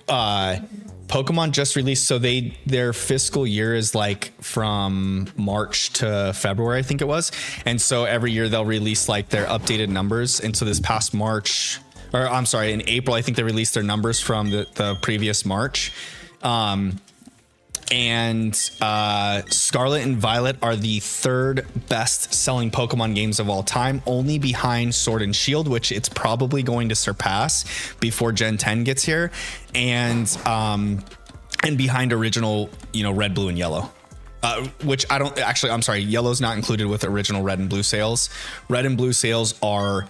Pokemon just released, so their fiscal year is like from March to February, I think it was. And so every year they'll release like their updated numbers. And so this past March, or I'm sorry, in April, I think they released their numbers from the previous March. And Scarlet and Violet are the third best selling Pokemon games of all time, only behind Sword and Shield, which it's probably going to surpass before Gen 10 gets here, and behind original, Red, Blue, and Yellow. Which I don't actually, I'm sorry, Yellow's not included with original Red and Blue sales. Red and Blue sales are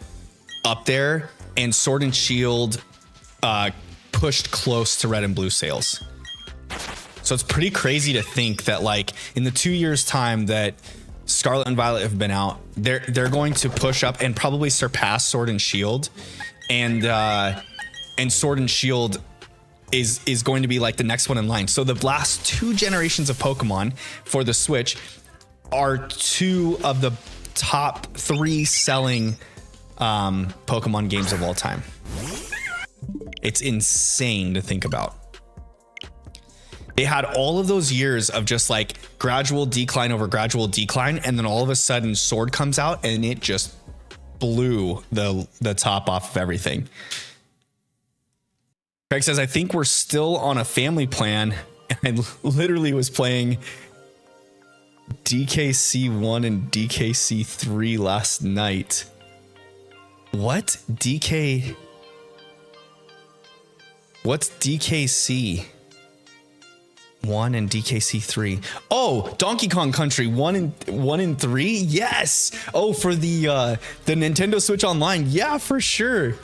up there, and Sword and Shield pushed close to Red and Blue sales. So it's pretty crazy to think that like in the 2 years time that Scarlet and Violet have been out, they're going to push up and probably surpass Sword and Shield, and Sword and Shield is going to be like the next one in line. So the last two generations of Pokemon for the Switch are two of the top three selling Pokemon games of all time. It's insane to think about. They had all of those years of just like gradual decline over gradual decline, and then all of a sudden Sword comes out and it just blew the top off of everything. Craig says, I think we're still on a family plan. And I literally was playing DKC1 and DKC3 last night. What? What's DKC? 1 and DKC3. Oh, Donkey Kong Country 1 and 3. Yes. Oh, for the Nintendo Switch Online. Yeah, for sure.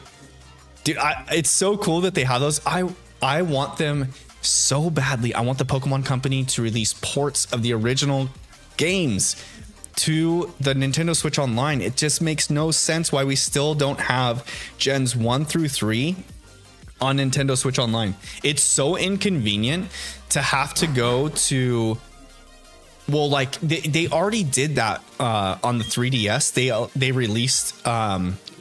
Dude, it's so cool that they have those. I want them so badly. I want the Pokemon Company to release ports of the original games to the Nintendo Switch Online. It just makes no sense why we still don't have Gens 1 through 3 on Nintendo Switch Online. It's so inconvenient to have to go to, well, like they already did that on the 3DS. They released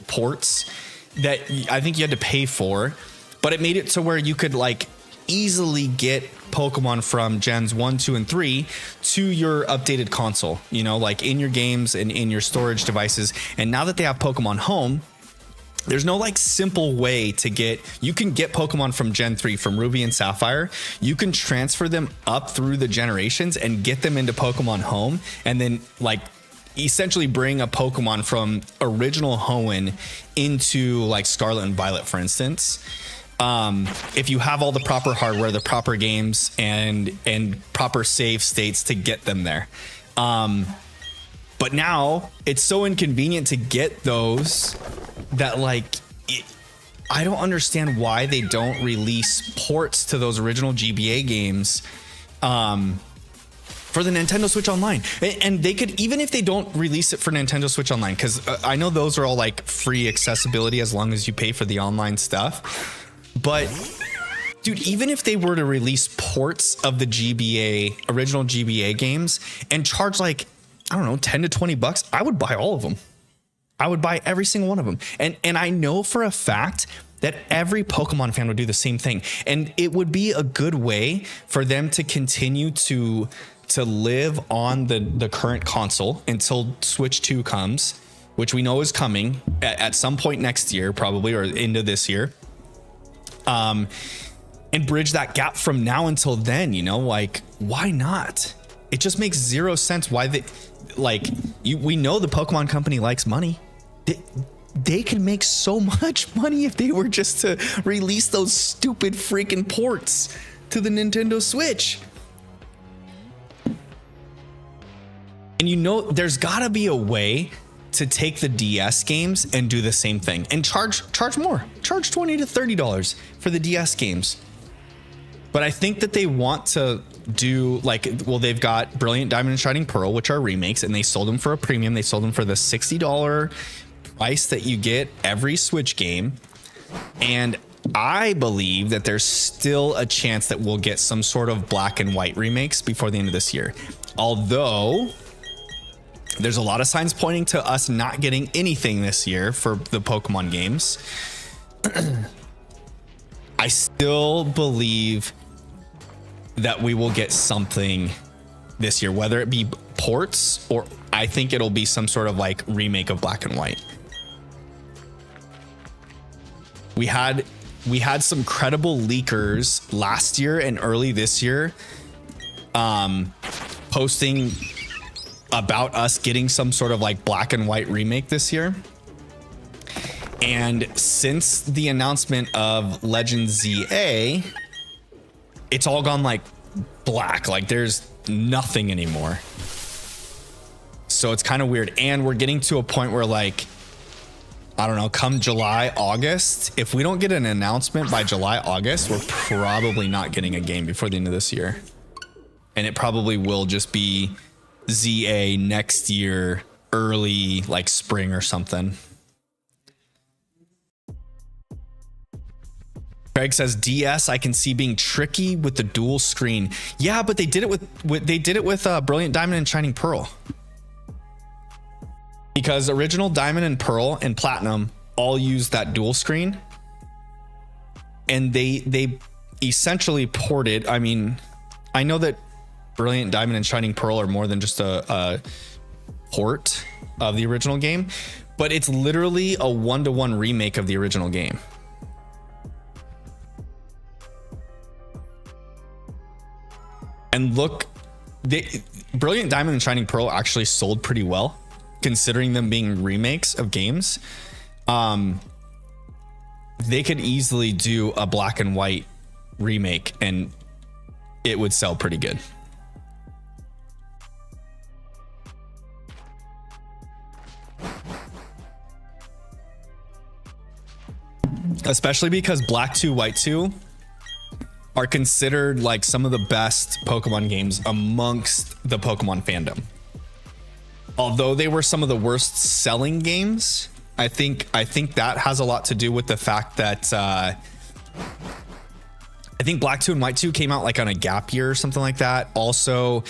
ports that I think you had to pay for, but it made it to where you could like easily get Pokemon from Gens 1, 2, and 3 to your updated console, like in your games and in your storage devices. And now that they have Pokemon Home, there's no like simple way to you can get Pokemon from Gen 3, from Ruby and Sapphire. You can transfer them up through the generations and get them into Pokemon Home, and then like essentially bring a Pokemon from original Hoenn into like Scarlet and Violet, for instance. If you have all the proper hardware, the proper games, and proper save states to get them there. But now it's so inconvenient to get those that like I don't understand why they don't release ports to those original GBA games for the Nintendo Switch Online. And they could, even if they don't release it for Nintendo Switch Online, because I know those are all like free accessibility as long as you pay for the online stuff. But dude, even if they were to release ports of the original GBA games and charge like, I don't know, 10 to 20 bucks, I would buy all of them. I would buy every single one of them. And I know for a fact that every Pokemon fan would do the same thing. And it would be a good way for them to continue to live on the current console until Switch 2 comes, which we know is coming at some point next year, probably, or into this year. And bridge that gap from now until then, like, why not? It just makes zero sense why they we know the Pokemon company likes money. They could make so much money if they were just to release those stupid freaking ports to the Nintendo Switch. And you know, there's gotta be a way to take the DS games and do the same thing and charge more, charge $20 to $30 for the DS games. But I think that they want to do they've got Brilliant Diamond and Shining Pearl, which are remakes, and they sold them for a premium. They sold them for the $60 price that you get every Switch game. And I believe that there's still a chance that we'll get some sort of black and white remakes before the end of this year. Although there's a lot of signs pointing to us not getting anything this year for the Pokemon games. I still believe that we will get something this year, whether it be ports or I think it'll be some sort of like remake of Black and White. We had some credible leakers last year and early this year posting about us getting some sort of like Black and White remake this year. And since the announcement of Legend ZA, it's all gone like black, like there's nothing anymore. So it's kind of weird. And we're getting to a point where like, I don't know, come July, August, if we don't get an announcement by July, August, we're probably not getting a game before the end of this year. And it probably will just be ZA next year, early like spring or something. Craig says DS I can see being tricky with the dual screen. Yeah, but they did it with Brilliant Diamond and Shining Pearl. Because original Diamond and Pearl and Platinum all use that dual screen. And they essentially ported, I mean, I know that Brilliant Diamond and Shining Pearl are more than just a port of the original game, but it's literally a one-to-one remake of the original game. And look, Brilliant Diamond and Shining Pearl actually sold pretty well, considering them being remakes of games. They could easily do a Black and White remake and it would sell pretty good. Especially because Black 2, White 2 are considered like some of the best Pokemon games amongst the Pokemon fandom. Although they were some of the worst selling games, I think that has a lot to do with the fact that I think Black 2 and White 2 came out like on a gap year or something like that. Also,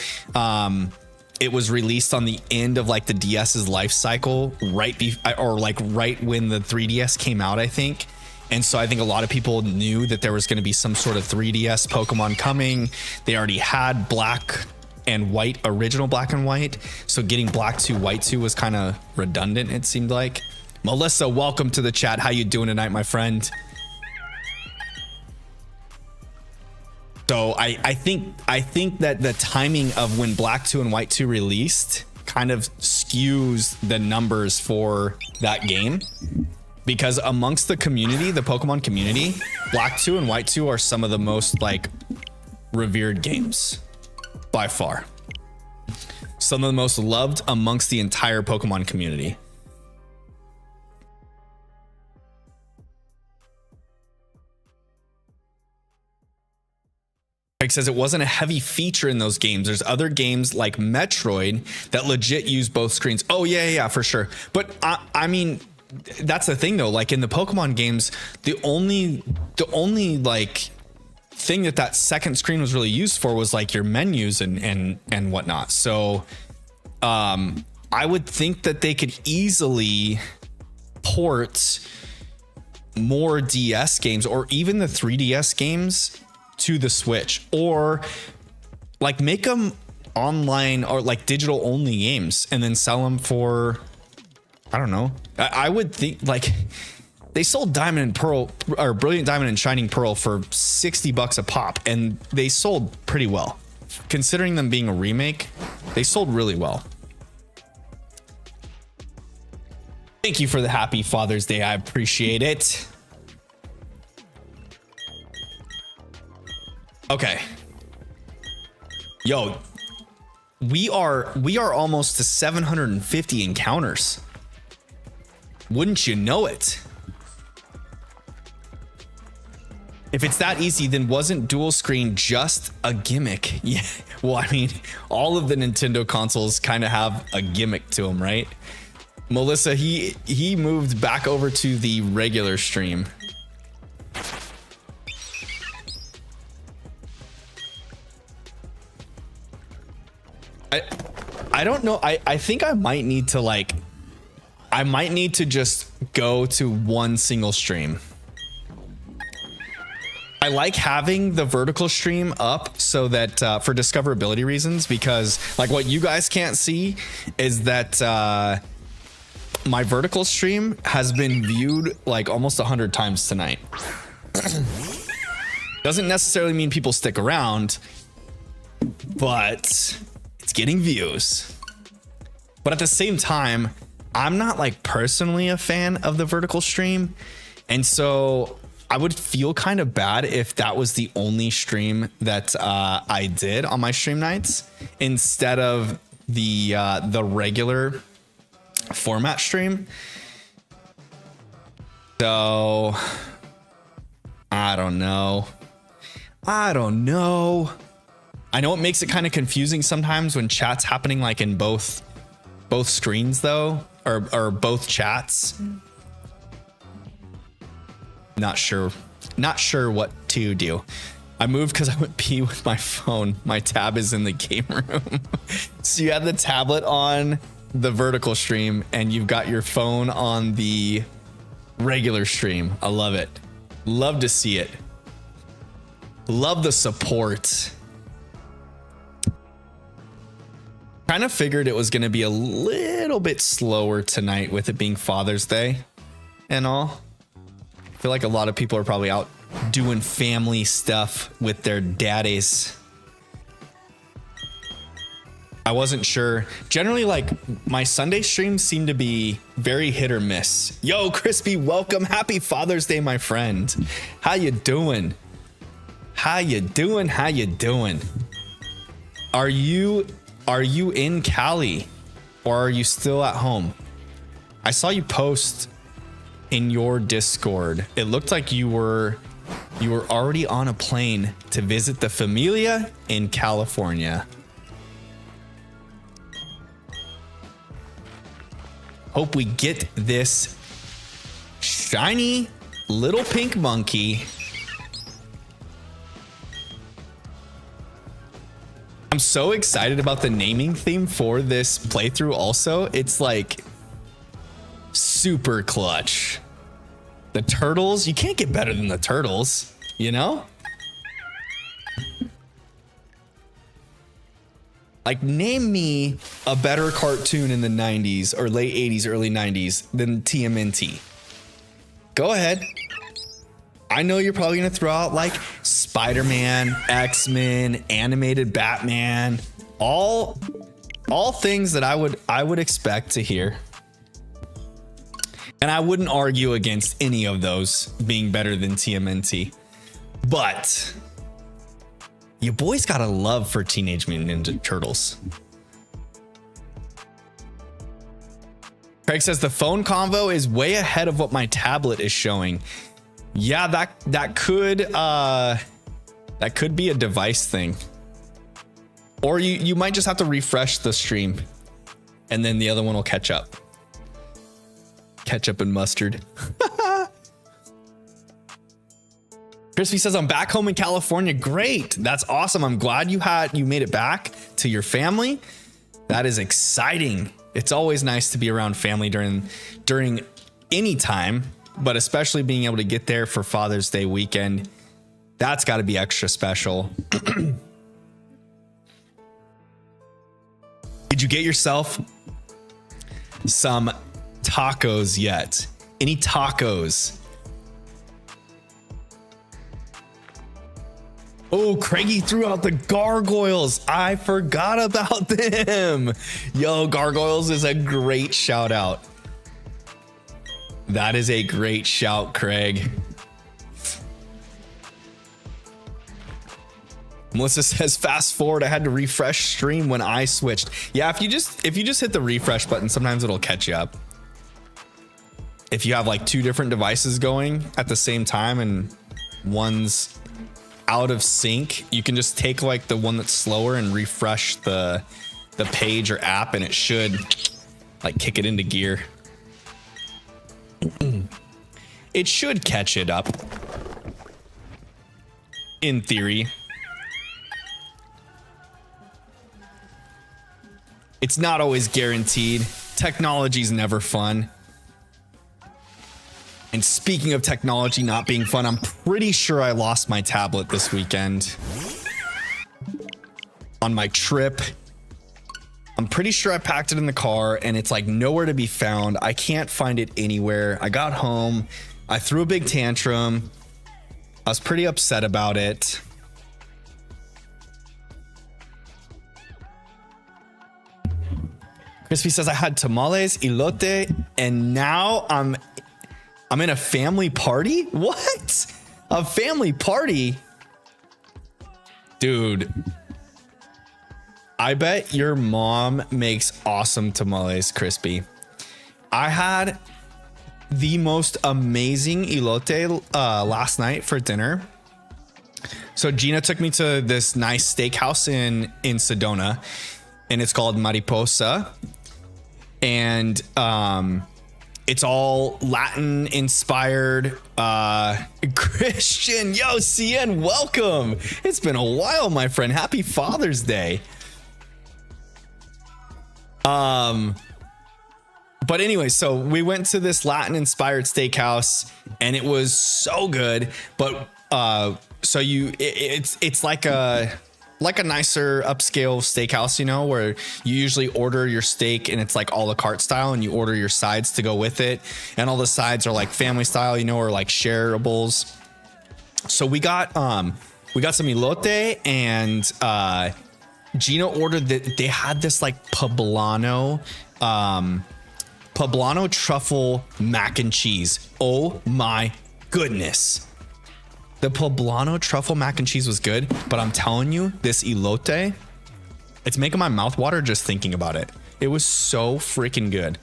it was released on the end of like the DS's life cycle, right when the 3DS came out, I think. And so I think a lot of people knew that there was going to be some sort of 3DS Pokemon coming. They already had Black and White, original Black and White. So getting Black 2, White 2 was kind of redundant, it seemed like. Melissa, welcome to the chat. How you doing tonight, my friend? So I think that the timing of when Black 2 and White 2 released kind of skews the numbers for that game. Because amongst the community, the Pokemon community, Black 2 and White 2 are some of the most like revered games by far. Some of the most loved amongst the entire Pokemon community. Craig says it wasn't a heavy feature in those games. There's other games like Metroid that legit use both screens. Oh yeah, for sure. But I mean, that's the thing though, like in the Pokemon games, the only like thing that second screen was really used for was like your menus and whatnot. So I would think that they could easily port more DS games or even the 3DS games to the Switch, or like make them online or like digital only games and then sell them for, I don't know. I would think like they sold Diamond and Pearl or Brilliant Diamond and Shining Pearl for $60 a pop, and they sold pretty well. considering them being a remake, they sold really well. Thank you for the happy Father's Day. I appreciate it. Okay. Yo, we are almost to 750 encounters. Wouldn't you know it? If it's that easy, then wasn't dual screen just a gimmick? Yeah. Well, I mean, all of the Nintendo consoles kind of have a gimmick to them, right? Melissa, he moved back over to the regular stream. I don't know. I think I might need to just go to one single stream. I like having the vertical stream up so that for discoverability reasons, because like what you guys can't see is that my vertical stream has been viewed like almost 100 times tonight. Doesn't necessarily mean people stick around, but it's getting views. But at the same time, I'm not like personally a fan of the vertical stream, and so I would feel kind of bad if that was the only stream that I did on my stream nights instead of the regular format stream. So I don't know. I know it makes it kind of confusing sometimes when chat's happening like in both screens though, or both chats. Not sure what to do. I moved because I went pee with my phone. My tab is in the game room. So you have the tablet on the vertical stream and you've got your phone on the regular stream. I love it. Love to see it. Love the support. Kind of figured it was going to be a little bit slower tonight with it being Father's Day and all. I feel like a lot of people are probably out doing family stuff with their daddies. I wasn't sure. Generally, like my Sunday streams seem to be very hit or miss. Yo, Crispy, welcome. Happy Father's Day, my friend. How you doing? How you doing? How you doing? Are you in Cali or are you still at home? I saw you post in your Discord. It looked like you were already on a plane to visit the familia in California. Hope we get this shiny little pink monkey. I'm so excited about the naming theme for this playthrough also. It's like super clutch. The turtles, you can't get better than the turtles, you know? Like, name me a better cartoon in the 90s or late 80s, early 90s than TMNT. Go ahead. I know you're probably going to throw out like Spider-Man, X-Men, animated Batman, all things that I would expect to hear. And I wouldn't argue against any of those being better than TMNT. But you boys got a love for Teenage Mutant Ninja Turtles. Craig says the phone convo is way ahead of what my tablet is showing. Yeah, that could be a device thing. Or you might just have to refresh the stream and then the other one will catch up. Ketchup and mustard. Crispy says I'm back home in California. Great. That's awesome. I'm glad you made it back to your family. That is exciting. It's always nice to be around family during any time, but especially being able to get there for Father's Day weekend. That's got to be extra special. Did you get yourself some tacos yet? Any tacos? Oh, Craigie threw out the gargoyles. I forgot about them. Yo, gargoyles is a great shout out. That is a great shout, Craig. Melissa says, fast forward. I had to refresh stream when I switched. Yeah, if you just hit the refresh button, sometimes it'll catch you up. If you have like two different devices going at the same time and one's out of sync, you can just take like the one that's slower and refresh the page or app, and it should like kick it into gear. It should catch it up in theory. It's not always guaranteed. Technology's never fun. And speaking of technology not being fun, I'm pretty sure I lost my tablet this weekend on my trip. I'm pretty sure I packed it in the car and it's like nowhere to be found. I can't find it anywhere. I got home. I threw a big tantrum. I was pretty upset about it. Crispy says I had tamales, elote, and now I'm in a family party? What? A family party? Dude, I bet your mom makes awesome tamales, Crispy. I had the most amazing elote last night for dinner. So Gina took me to this nice steakhouse in Sedona, and it's called Mariposa. And it's all Latin inspired. Christian, yo, CN, welcome. It's been a while, my friend. Happy Father's Day. But anyway, so we went to this Latin inspired steakhouse and it was so good. But so it's like a nicer upscale steakhouse, you know, where you usually order your steak and it's like a la carte style and you order your sides to go with it. And all the sides are like family style, you know, or like shareables. So we got some elote, and Gina ordered that they had this like poblano truffle mac and cheese. Oh my goodness. The poblano truffle mac and cheese was good, but I'm telling you, this elote, it's making my mouth water just thinking about it. It was so freaking good.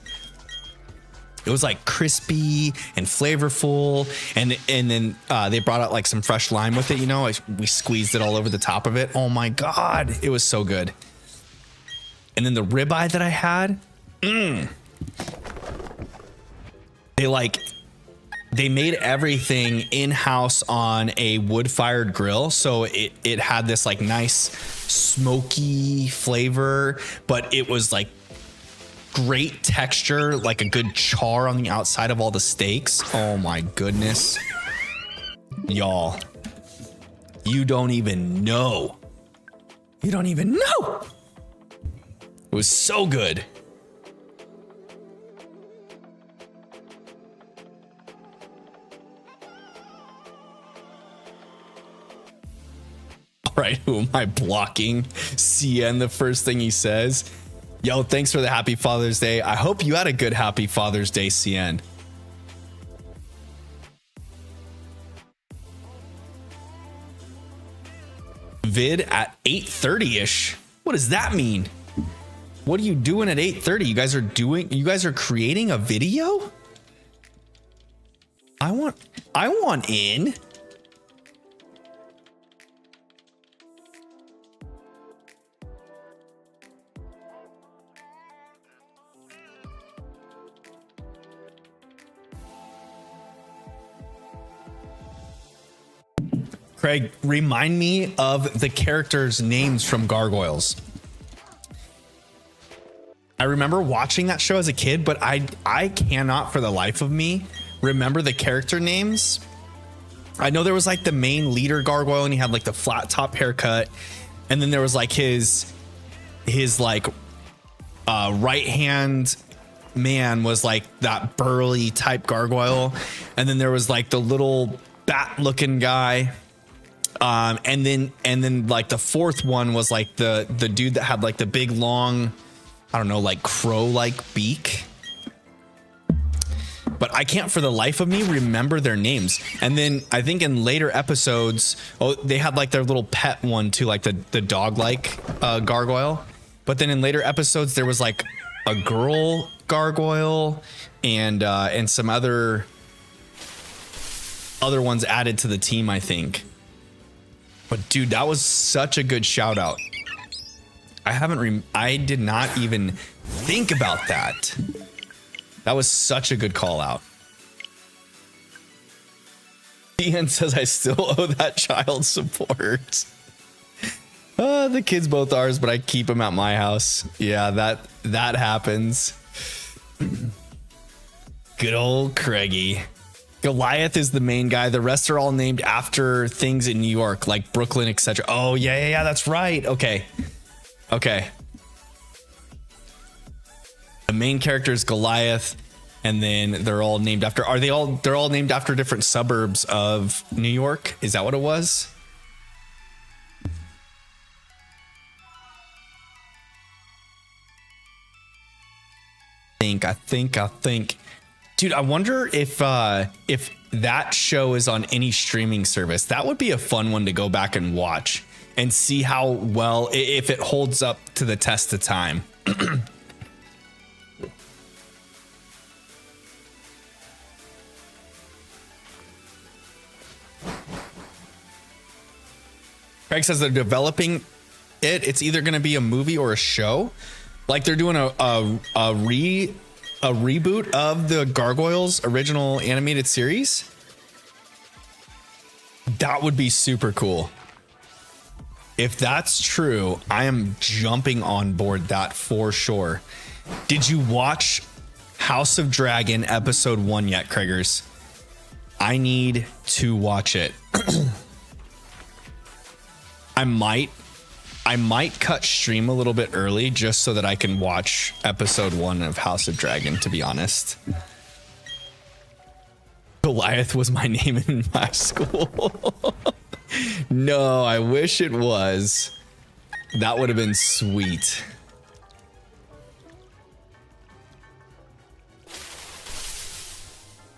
It was like crispy and flavorful, and then they brought out like some fresh lime with it. You know, we squeezed it all over the top of it. Oh my god, it was so good. And then the ribeye that I had, they made everything in-house on a wood-fired grill. So it had this like nice smoky flavor, but it was like great texture, like a good char on the outside of all the steaks. Oh my goodness. Y'all, you don't even know. You don't even know. It was so good. Right, who am I blocking? CN, the first thing he says. Yo, thanks for the happy Father's Day. I hope you had a good happy Father's Day, CN. Vid at 8:30ish. What does that mean? What are you doing at 8:30? You guys are creating a video? I want in. Craig, remind me of the characters' names from Gargoyles. I remember watching that show as a kid, but I cannot for the life of me remember the character names. I know there was like the main leader Gargoyle, and he had like the flat top haircut, and then there was like his like right hand man was like that burly type Gargoyle, and then there was like the little bat looking guy. And then like the fourth one was like the dude that had like the big long, I don't know, like crow like beak. But I can't for the life of me remember their names. And then I think in later episodes, they had like their little pet one too, like the dog like gargoyle. But then in later episodes, there was like a girl gargoyle and some other ones added to the team, I think. But dude, that was such a good shout out. I did not even think about that. That was such a good call out. Ian says I still owe that child support. The kids both ours, but I keep them at my house. Yeah, that happens. Good old Craigie. Goliath is the main guy. The rest are all named after things in New York, like Brooklyn, etc. Oh yeah, that's right. Okay. The main character is Goliath, and then they're all named after. They're all named after different suburbs of New York? Is that what it was? I think. Dude, I wonder if that show is on any streaming service. That would be a fun one to go back and watch and see how well, if it holds up to the test of time. Craig says they're developing it. It's either going to be a movie or a show. Like they're doing a reboot of the Gargoyles original animated series. That would be super cool. If that's true, I am jumping on board that for sure. Did you watch House of Dragon episode 1 yet, Craigers? I need to watch it. I might cut stream a little bit early just so that I can watch episode 1 of House of Dragon, to be honest. Goliath was my name in my school. No, I wish it was. That would have been sweet.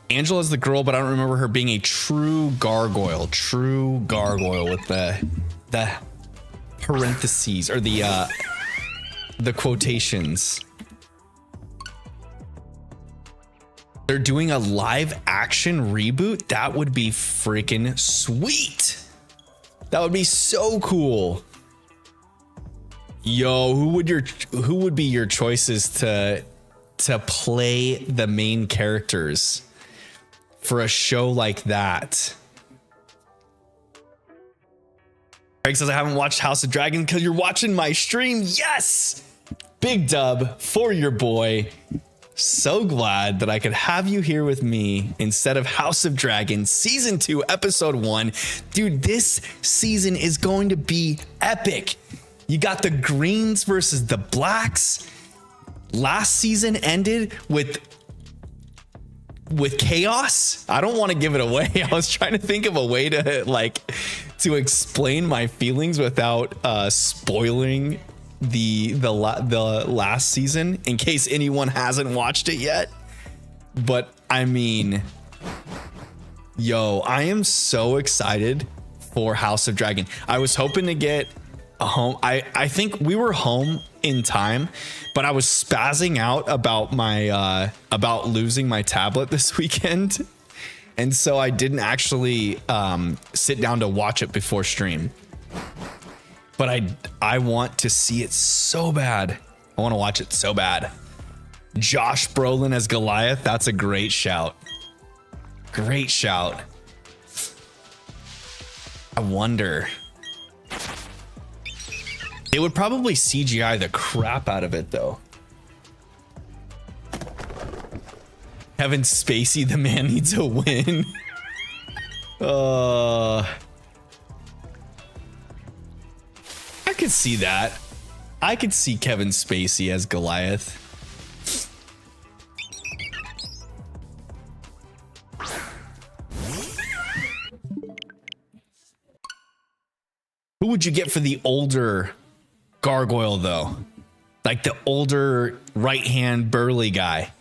Angela's the girl, but I don't remember her being a true gargoyle. True gargoyle with the parentheses or the quotations. They're doing a live action reboot. That would be freaking sweet. That would be so cool. Yo, who would be your choices to play the main characters for a show like that? Craig says I haven't watched House of Dragon because you're watching my stream. Yes, big dub for your boy. So glad that I could have you here with me instead of House of Dragon season 2 episode 1. Dude, this season is going to be epic. You got the greens versus the blacks. Last season ended with chaos. I don't want to give it away. I was trying to think of a way to explain my feelings without spoiling the last season in case anyone hasn't watched it yet. But I mean, yo, I am so excited for House of Dragon. I was hoping to get a home. I think we were home in time, but I was spazzing out about my about losing my tablet this weekend, and so I didn't actually sit down to watch it before stream. But I want to see it so bad. I want to watch it so bad. Josh Brolin as Goliath. That's a great shout. Great shout. I wonder. It would probably CGI the crap out of it, though. Kevin Spacey, the man needs a win. I could see that. I could see Kevin Spacey as Goliath. Who would you get for the older gargoyle though? Like the older right hand burly guy.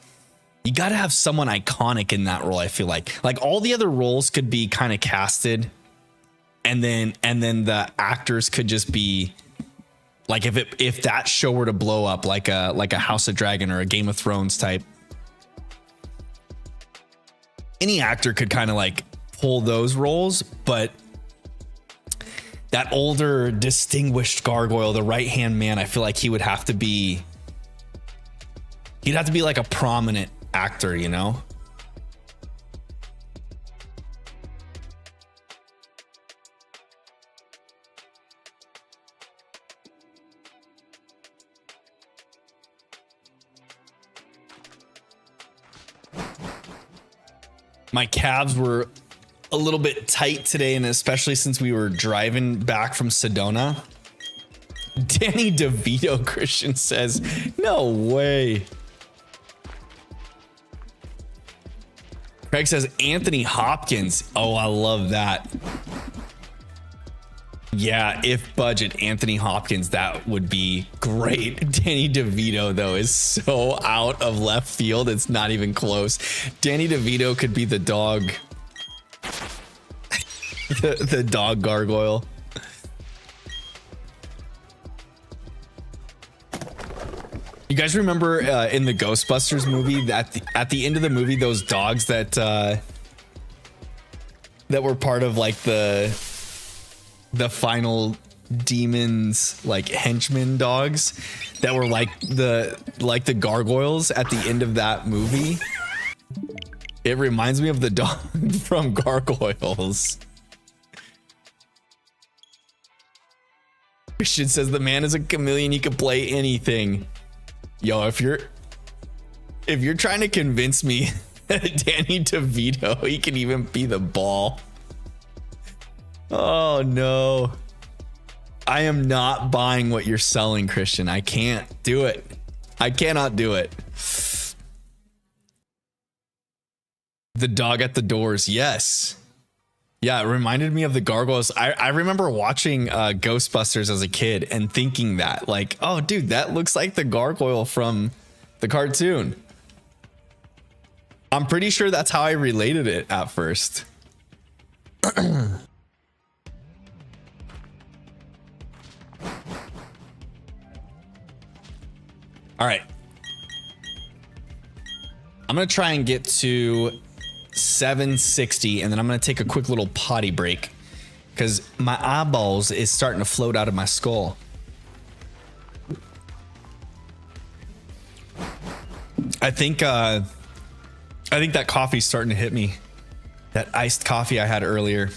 You got to have someone iconic in that role. I feel like all the other roles could be kind of casted, and then the actors could just be like, if that show were to blow up like a House of Dragon or a Game of Thrones type, any actor could kind of like pull those roles. But that older distinguished gargoyle, the right hand man, I feel like he'd have to be like a prominent actor, you know? My calves were a little bit tight today, and especially since we were driving back from Sedona. Danny DeVito, Christian says, no way. Craig says Anthony Hopkins. Oh, I love that. Yeah, if budget, Anthony Hopkins, that would be great. Danny DeVito, though, is so out of left field. It's not even close. Danny DeVito could be the dog. the dog gargoyle. You guys remember in the Ghostbusters movie that at the end of the movie, those dogs that were part of like the final demons, like henchmen dogs that were like the gargoyles at the end of that movie? It reminds me of the dog from Gargoyles. Christian says the man is a chameleon, he can play anything. Yo, if you're trying to convince me that Danny DeVito, he can even be the ball. Oh no. I am not buying what you're selling, Christian. I can't do it. I cannot do it. The dog at the doors. Yes. Yeah, it reminded me of the gargoyles. I remember watching Ghostbusters as a kid and thinking that, like, oh, dude, that looks like the gargoyle from the cartoon. I'm pretty sure that's how I related it at first. All right. I'm going to try and get to 760, and then I'm going to take a quick little potty break because my eyeballs is starting to float out of my skull. I think that coffee's starting to hit me. That iced coffee I had earlier.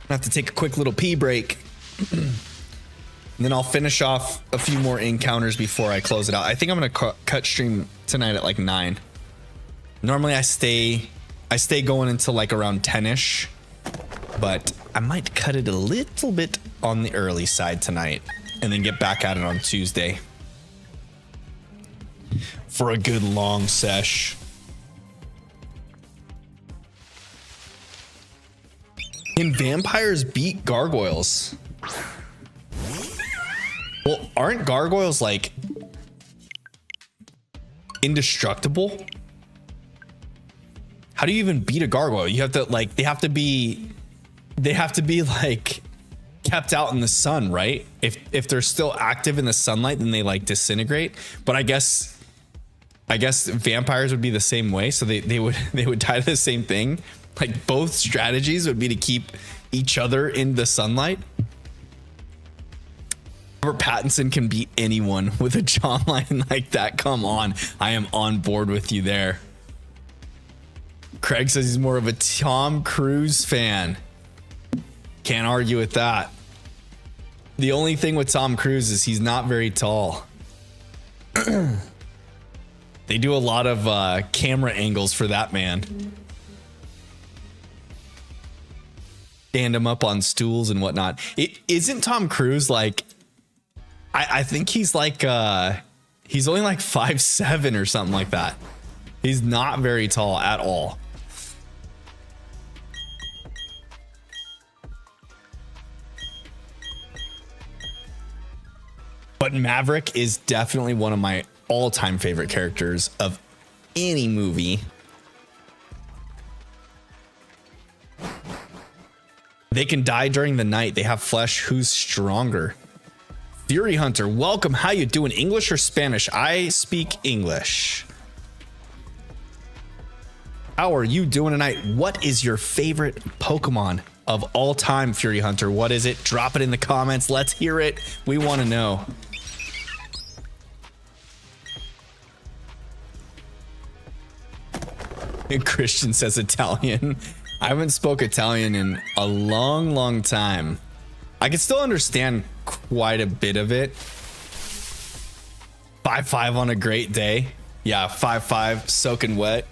I have to take a quick little pee break. And then I'll finish off a few more encounters before I close it out. I think I'm going to cut stream tonight at like 9. Normally I stay going until like around 10ish, but I might cut it a little bit on the early side tonight and then get back at it on Tuesday for a good long sesh. Can vampires beat gargoyles? Well, aren't gargoyles like indestructible? How do you even beat a gargoyle? You have to like, they have to be like kept out in the sun, right? If they're still active in the sunlight, then they like disintegrate. But I guess vampires would be the same way. So they would die to the same thing. Like both strategies would be to keep each other in the sunlight. Robert Pattinson can beat anyone with a jawline like that. Come on. I am on board with you there. Craig says he's more of a Tom Cruise fan. Can't argue with that. The only thing with Tom Cruise is he's not very tall. They do a lot of camera angles for that man. Stand him up on stools and whatnot. Isn't Tom Cruise like... I think he's like he's only like 5'7" or something like that. He's not very tall at all. But Maverick is definitely one of my all-time favorite characters of any movie. They can die during the night. They have flesh. Who's stronger? Fury Hunter, welcome. How you doing? English or Spanish? I speak English. How are you doing tonight? What is your favorite Pokemon of all time, Fury Hunter? What is it? Drop it in the comments. Let's hear it. We want to know. And Christian says Italian. I haven't spoke Italian in a long time. I can still understand quite a bit of it. 5-5 on a great day. Yeah, 5-5 soaking wet.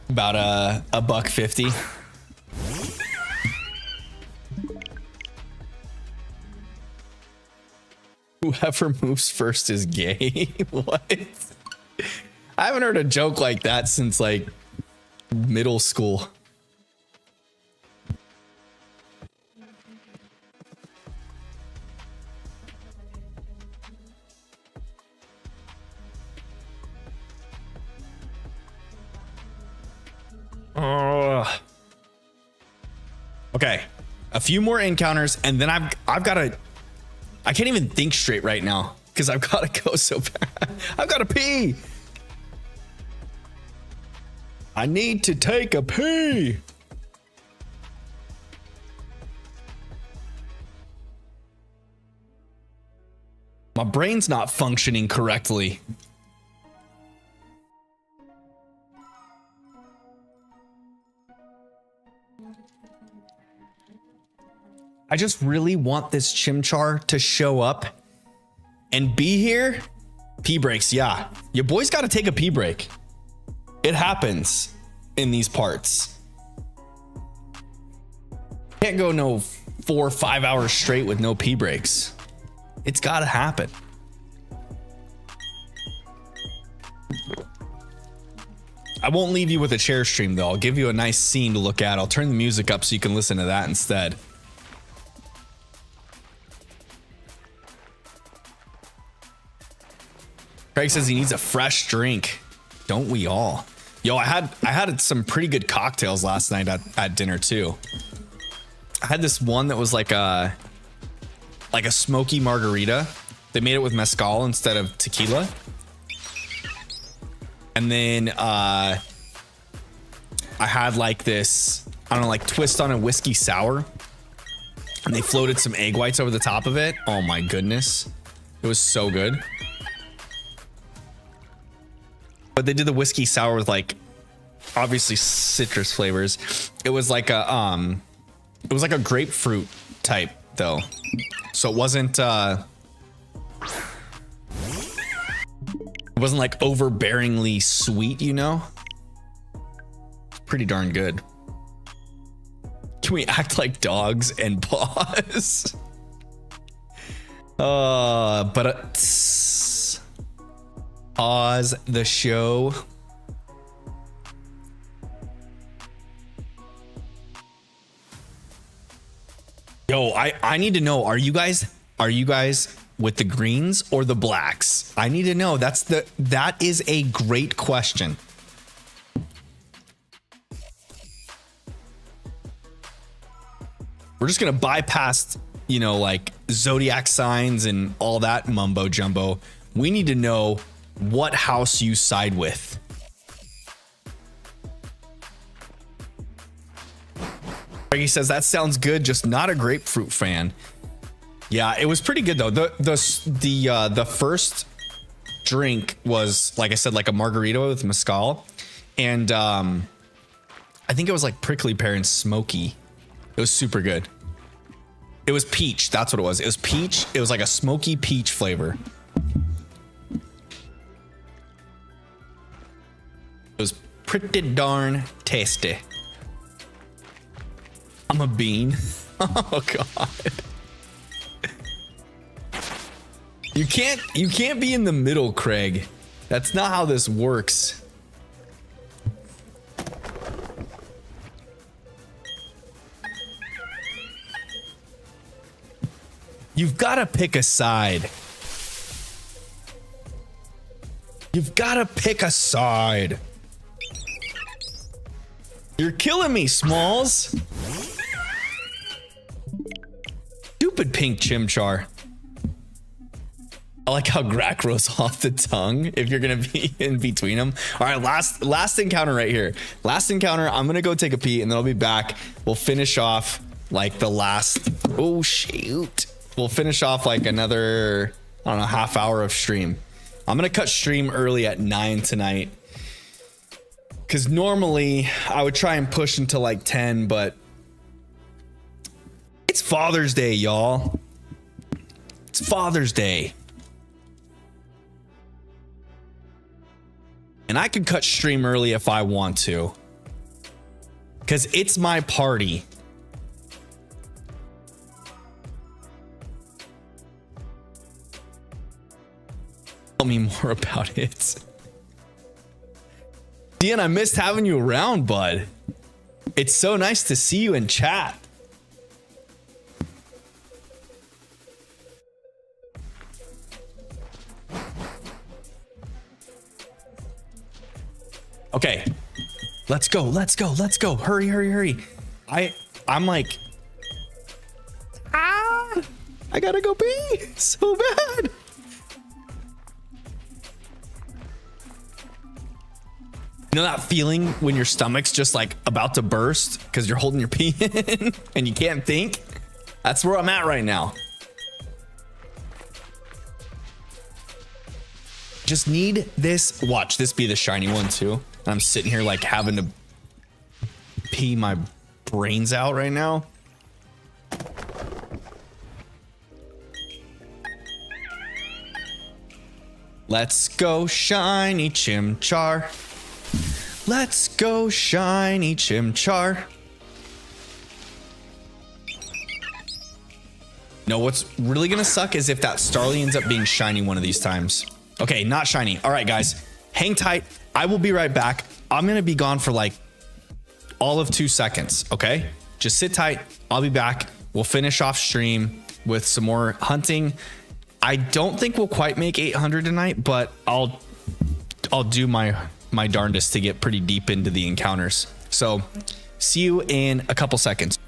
About a $1.50. Whoever moves first is gay. What? I haven't heard a joke like that since like middle school. Okay, a few more encounters, and then I've got to. I can't even think straight right now because I've got to go so bad. I've got to pee. I need to take a pee. My brain's not functioning correctly. I just really want this Chimchar to show up and be here. Pee breaks, yeah. Your boy's got to take a pee break. It happens in these parts. Can't go no 4 or 5 hours straight with no pee breaks. It's got to happen. I won't leave you with a chair stream though. I'll give you a nice scene to look at. I'll turn the music up so you can listen to that instead. Craig says he needs a fresh drink. Don't we all? Yo, I had some pretty good cocktails last night at dinner too. I had this one that was like a smoky margarita. They made it with mezcal instead of tequila. And then I had like this, I don't know, like twist on a whiskey sour. And they floated some egg whites over the top of it. Oh my goodness. It was so good. But they did the whiskey sour with like obviously citrus flavors. It was like a grapefruit type though. So it wasn't like overbearingly sweet, you know? It's pretty darn good. Can we act like dogs and pause? Pause the show. Yo, I need to know, are you guys with the greens or the blacks? I need to know. That is a great question. We're just gonna bypass, you know, like zodiac signs and all that mumbo jumbo. We need to know what house you side with. He says that sounds good, just not a grapefruit fan. Yeah, it was pretty good though. The first drink was, like I said, like a margarita with mezcal, and I think it was like prickly pear and smoky. It was super good. It was peach. That's what it was. It was peach. It was like a smoky peach flavor. It was pretty darn tasty. I'm a bean. Oh god. You can't be in the middle, Craig. That's not how this works. You've got to pick a side. You've got to pick a side. You're killing me, Smalls. Stupid pink Chimchar. I like how Grak rolls off the tongue if you're gonna be in between them. All right, last encounter right here. Last encounter. I'm gonna go take a pee and then I'll be back. We'll finish off like the last. Oh shoot! We'll finish off like another, I don't know, half hour of stream. I'm gonna cut stream early at 9 tonight because normally I would try and push until like 10, but it's Father's Day, y'all. It's Father's Day. And I can cut stream early if I want to. Because it's my party. Tell me more about it. Dean, I missed having you around, bud. It's so nice to see you in chat. Okay, let's go. Hurry. I'm like, I gotta go pee so bad. You know that feeling when your stomach's just like about to burst because you're holding your pee in and you can't think? That's where I'm at right now. Just need this. Watch this be the shiny one too. I'm sitting here like having to pee my brains out right now. Let's go shiny Chimchar. Let's go shiny Chimchar. No, what's really gonna suck is if that Starly ends up being shiny one of these times. Okay, not shiny. All right, guys, hang tight. I will be right back. I'm gonna be gone for like all of 2 seconds, okay? Just sit tight. I'll be back. We'll finish off stream with some more hunting. I don't think we'll quite make 800 tonight, but I'll do my darndest to get pretty deep into the encounters. So see you in a couple seconds.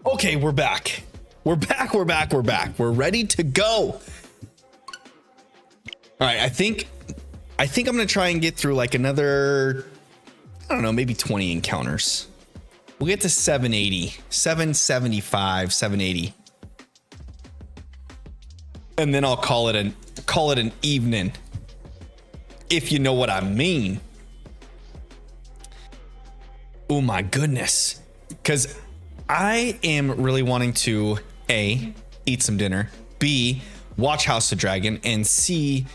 Okay, we're back. We're back. We're ready to go. All right, I think I'm gonna try and get through like another, I don't know, maybe 20 encounters. We'll get to 780, 775, 780. and then I'll call it an evening, if you know what I mean. Oh my goodness, because I am really wanting to A, eat some dinner, B, watch House of Dragon, and C,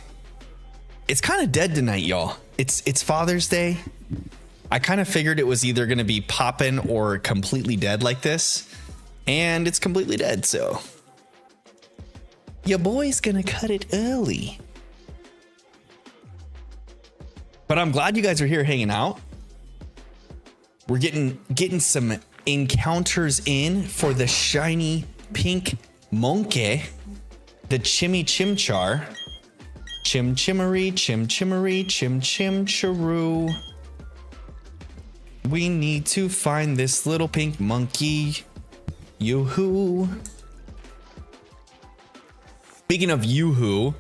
it's kind of dead tonight, y'all. It's Father's Day. I kind of figured it was either going to be poppin' or completely dead like this, and it's completely dead, so your boy's gonna cut it early. But I'm glad you guys are here hanging out. We're getting some encounters in for the shiny pink monkey, the Chimchar. Chimchimmery, chimchimmery, chimchimcharoo. We need to find this little pink monkey. Yoo-hoo. Speaking of Yoo-hoo,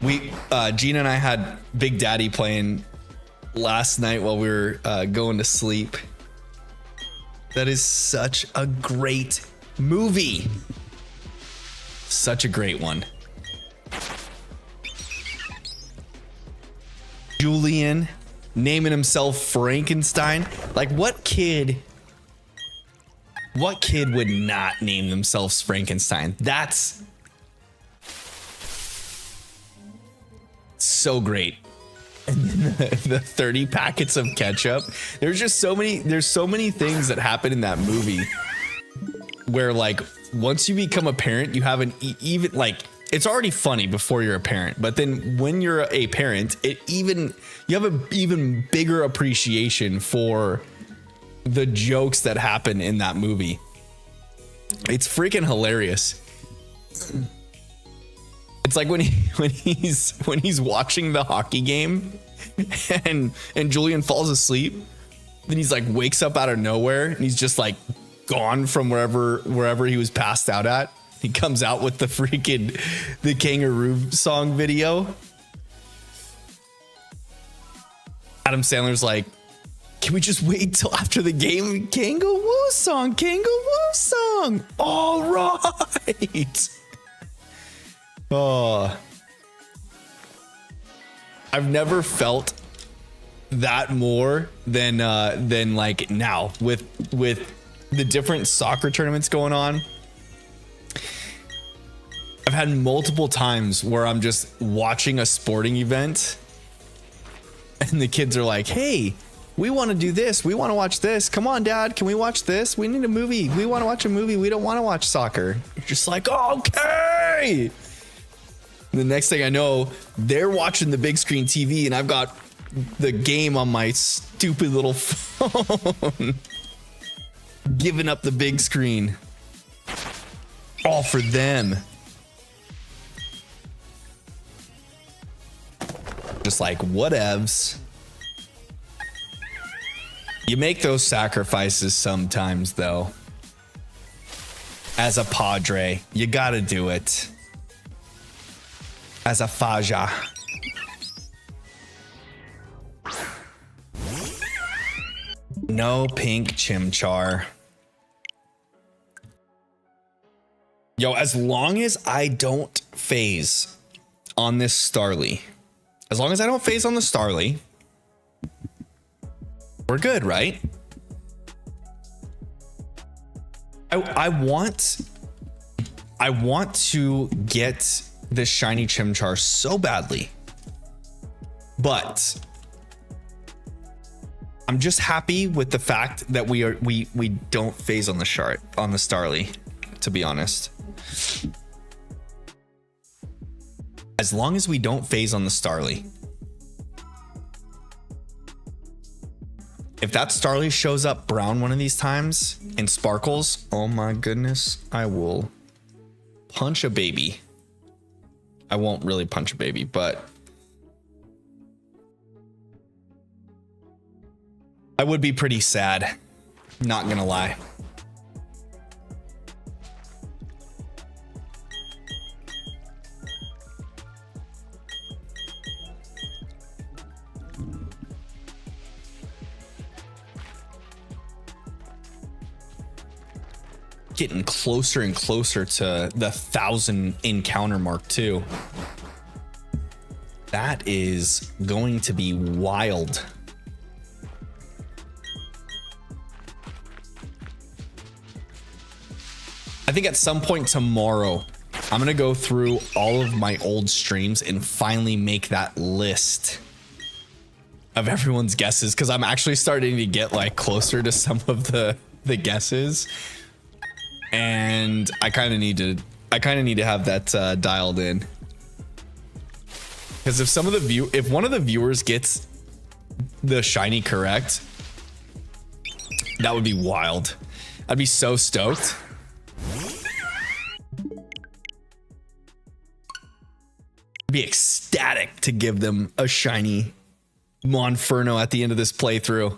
Gina and I had Big Daddy playing last night while we were going to sleep. That is such a great movie. Such a great one. Julian naming himself Frankenstein. Like, what kid would not name themselves Frankenstein? That's so great. And then the 30 packets of ketchup. There's so many things that happen in that movie where, like, once you become a parent, you have even like, it's already funny before you're a parent, but then when you're a parent, you have an even bigger appreciation for the jokes that happen in that movie. It's freaking hilarious. It's like when he's watching the hockey game and Julian falls asleep, then he's like wakes up out of nowhere and he's just like gone from wherever he was passed out at. He comes out with the kangaroo song video. Adam Sandler's like, can we just wait till after the game? Kangaroo song. All right. Oh, I've never felt that more than like now with the different soccer tournaments going on. I've had multiple times where I'm just watching a sporting event and the kids are like, hey, we want to do this. We want to watch this. Come on, Dad. Can we watch this? We need a movie. We want to watch a movie. We don't want to watch soccer. You're just like, okay. The next thing I know, they're watching the big screen TV and I've got the game on my stupid little phone. Giving up the big screen. All for them. Just like, whatevs. You make those sacrifices sometimes, though. As a Padre, you gotta do it. As a Faja. No pink Chimchar. Yo, as long as I don't phase on this Starly, as long as I don't phase on the Starly, we're good, right? I want to get this shiny Chimchar so badly, but I'm just happy with the fact that we don't phase on the Starly, to be honest. As long as we don't phase on the Starly. If that Starly shows up brown one of these times and sparkles, oh my goodness, I will punch a baby. I won't really punch a baby, but I would be pretty sad. Not gonna lie. getting closer and closer to the 1,000 encounter mark too. That is going to be wild. I think at some point tomorrow, I'm gonna go through all of my old streams and finally make that list of everyone's guesses, because I'm actually starting to get like closer to some of the guesses, and I kind of need to have that dialed in, because if one of the viewers gets the shiny correct, that would be wild. I'd be so stoked. I'd be ecstatic to give them a shiny Monferno at the end of this playthrough.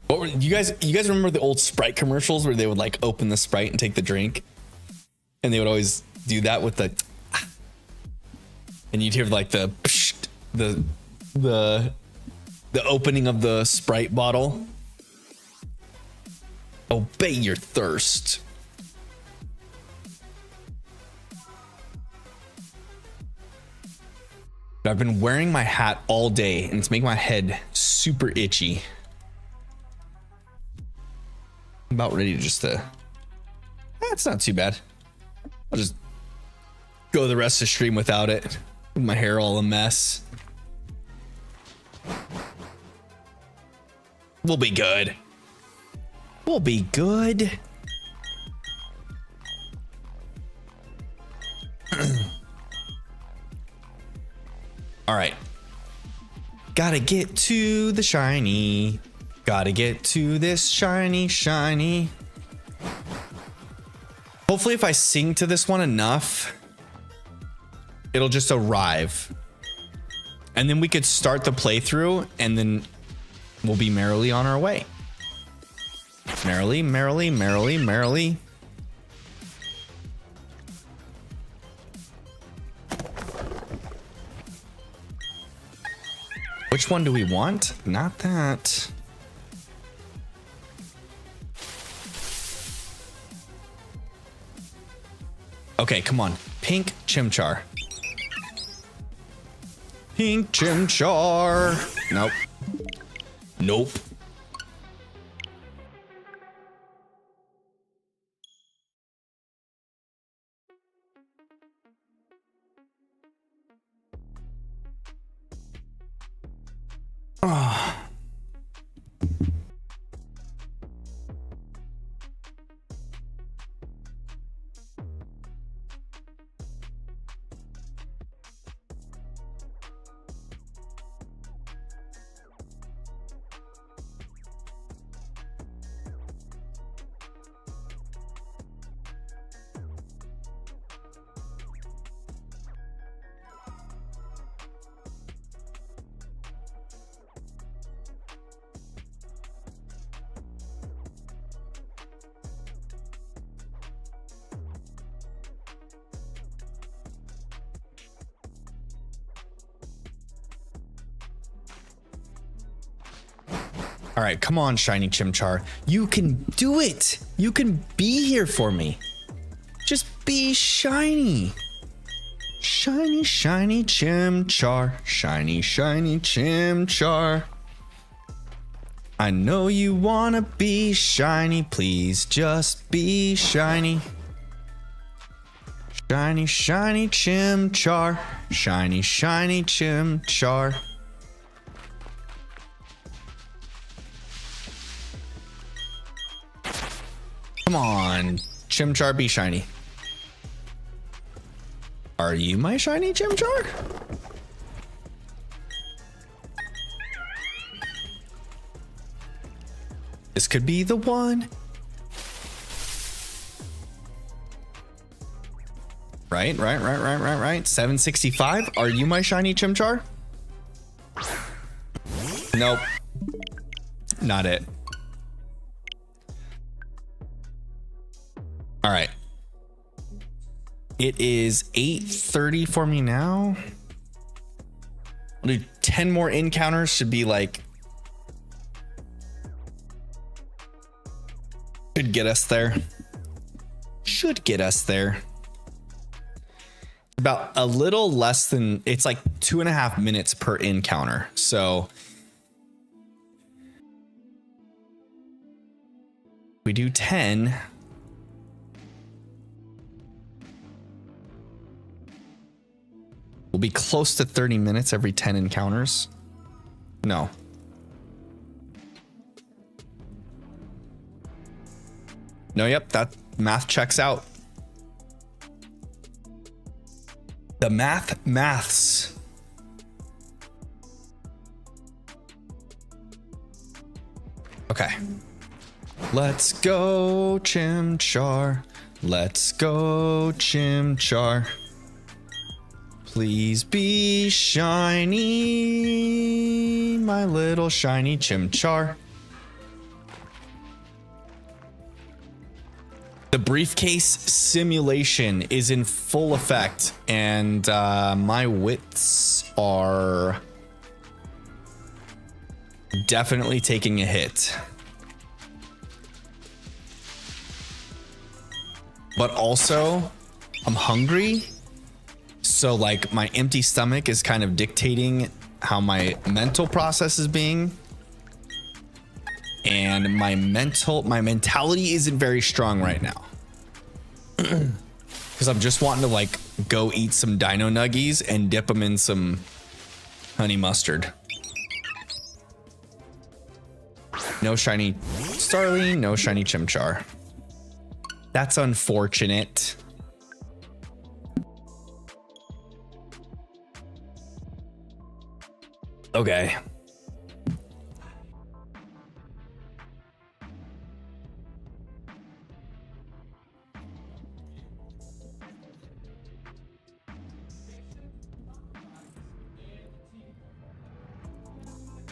What were you guys remember the old Sprite commercials where they would like open the Sprite and take the drink, and they would always do that with the and you'd hear like the opening of the Sprite bottle. Obey your thirst. I've been wearing my hat all day and it's making my head super itchy. I'm about ready to just it's not too bad. I'll just go the rest of the stream without it. My hair all a mess. We'll be good. We'll be good. All right. Gotta get to the shiny. Gotta get to this shiny. Hopefully if I sing to this one enough, it'll just arrive. And then we could start the playthrough and then we'll be merrily on our way. Merrily, merrily, merrily, merrily. Which one do we want? Not that. Okay, come on. Pink Chimchar. Pink Chimchar. Nope. Nope. Oh. All right, come on, shiny Chimchar. You can do it. You can be here for me. Just be shiny. Shiny, shiny Chimchar. Shiny, shiny Chimchar. I know you wanna be shiny. Please just be shiny. Shiny, shiny Chimchar. Shiny, shiny Chimchar. Come on, Chimchar, be shiny. Are you my shiny Chimchar? This could be the one. Right. 765. Are you my shiny Chimchar? Nope. Not it. All right. It is 8:30 for me now. I'll do 10 more encounters. Should be like, should get us there. Should get us there. About a little less than, it's like 2.5 minutes per encounter. So we do 10. We'll be close to 30 minutes every 10 encounters. No. No, yep, that math checks out. The maths. Okay. Let's go, Chimchar. Let's go, Chimchar. Please be shiny, my little shiny Chimchar. The briefcase simulation is in full effect, and my wits are definitely taking a hit. But also, I'm hungry. So like my empty stomach is kind of dictating how my mental process is being. And my mentality isn't very strong right now. Because I'm just wanting to like go eat some dino nuggies and dip them in some honey mustard. No shiny Starly, no shiny Chimchar. That's unfortunate. Okay.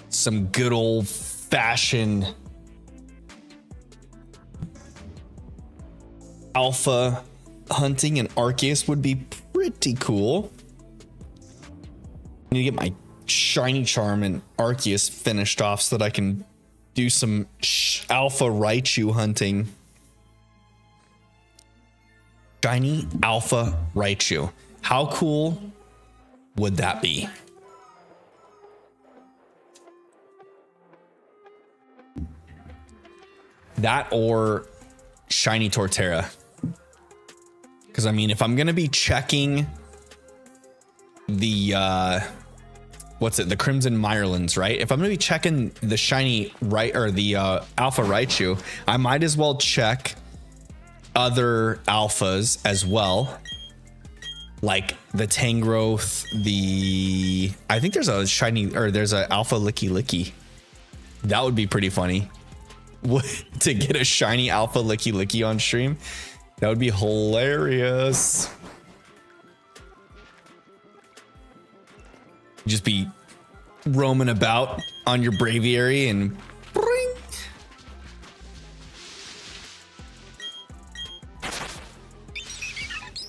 Some good old fashioned alpha hunting and Arceus would be pretty cool. I need to get my shiny charm and Arceus finished off so that I can do some alpha Raichu hunting. Shiny alpha Raichu. How cool would that be? That or shiny Torterra. Because I mean, if I'm gonna be checking the the Crimson Mirelands, right? If I'm gonna be checking the shiny the alpha Raichu, I might as well check other alphas as well, like the Tangrowth. I think there's a shiny, or there's a alpha Licky Licky. That would be pretty funny to get a shiny alpha Licky Licky on stream. That would be hilarious. Just be roaming about on your Braviary and bring.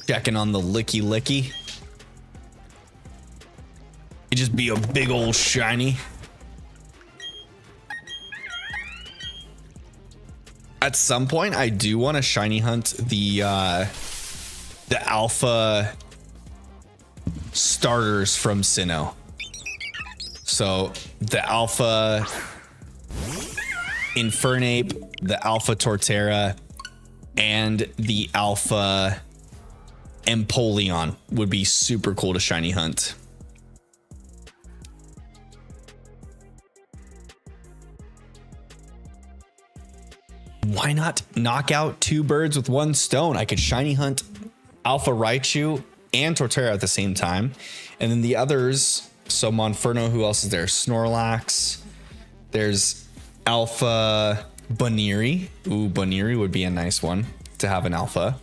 Checking on the Licky Licky. It'd just be a big old shiny. At some point, I do want to shiny hunt the alpha starters from Sinnoh. So the alpha Infernape, the alpha Torterra, and the alpha Empoleon would be super cool to shiny hunt. Why not knock out two birds with one stone? I could shiny hunt alpha Raichu and Torterra at the same time. And then the others, so Monferno, who else is there? Snorlax. There's alpha Baniri. Ooh, Baniri would be a nice one to have an alpha.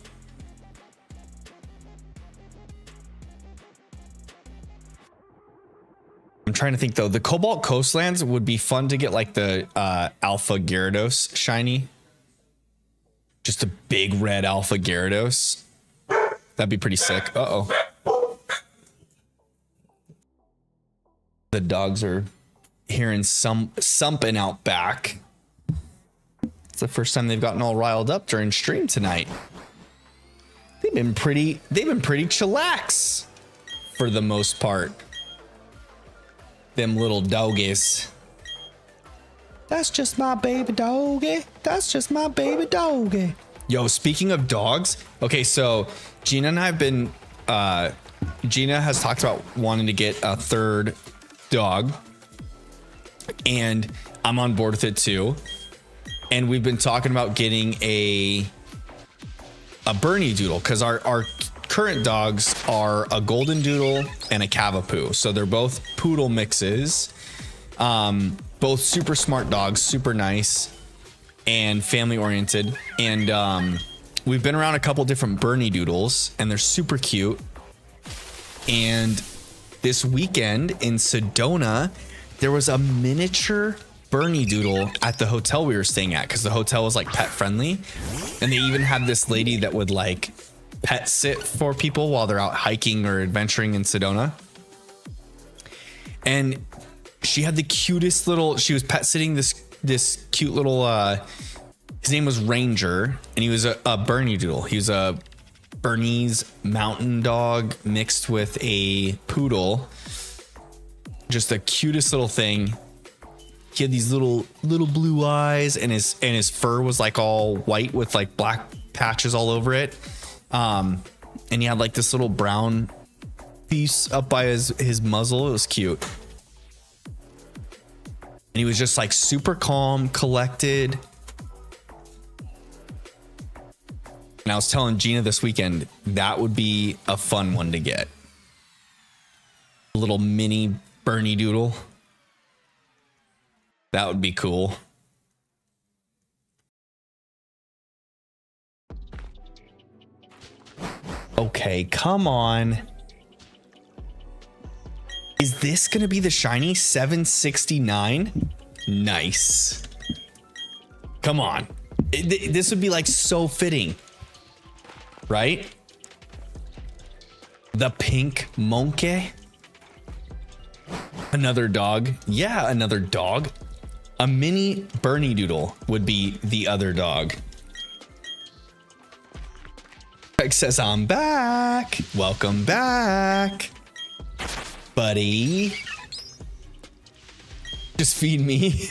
I'm trying to think though. The Cobalt Coastlands would be fun to get like the alpha Gyarados shiny. Just a big red alpha Gyarados. That'd be pretty sick. Uh-oh. The dogs are hearing something out back. It's the first time they've gotten all riled up during stream tonight. They've been pretty chillax for the most part. Them little doggies. That's just my baby doggy. That's just my baby doggy. Yo, speaking of dogs, okay, so Gina and I have been Gina has talked about wanting to get a third dog, and I'm on board with it too. And we've been talking about getting a Bernie Doodle, because our current dogs are a Golden Doodle and a Cavapoo. So they're both poodle mixes. Both super smart dogs, super nice and family oriented. And we've been around a couple different Bernie Doodles, and they're super cute. And this weekend in Sedona, there was a miniature Bernie Doodle at the hotel we were staying at, because the hotel was like pet friendly, and they even had this lady that would like pet sit for people while they're out hiking or adventuring in Sedona. And she had the cutest little, she was pet sitting this cute little his name was Ranger, and he was a Bernie Doodle. He was a Bernese mountain dog mixed with a poodle. Just the cutest little thing. He had these little blue eyes, and his fur was like all white with like black patches all over it. And he had like this little brown piece up by his muzzle. It was cute. And he was just like super calm, collected. And I was telling Gina this weekend, that would be a fun one to get. A little mini Bernie Doodle. That would be cool. Okay, come on. Is this gonna be the shiny 769? Nice. Come on. This would be like so fitting, right? The pink monkey. Another dog. Yeah, another dog. A mini Bernie Doodle would be the other dog. Craig says, I'm back. Welcome back, buddy. Just feed me.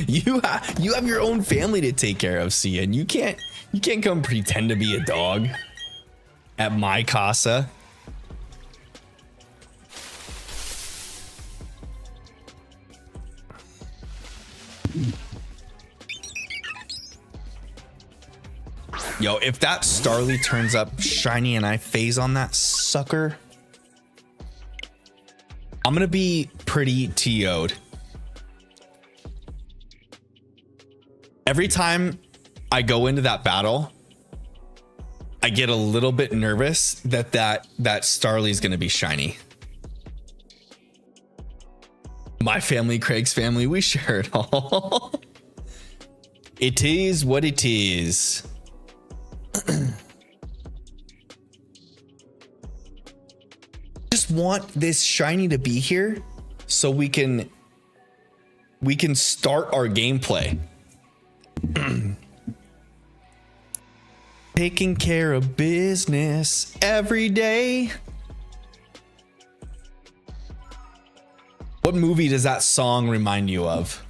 You have your own family to take care of, Sia, and you can't come pretend to be a dog at my casa. Yo, if that Starly turns up shiny and I phase on that sucker, I'm gonna be pretty TO'd. Every time I go into that battle, I get a little bit nervous that Starly's gonna be shiny. My family, Craig's family, we share it all. It is what it is. Just want this shiny to be here so we can start our gameplay. Taking care of business every day. What movie does that song remind you of?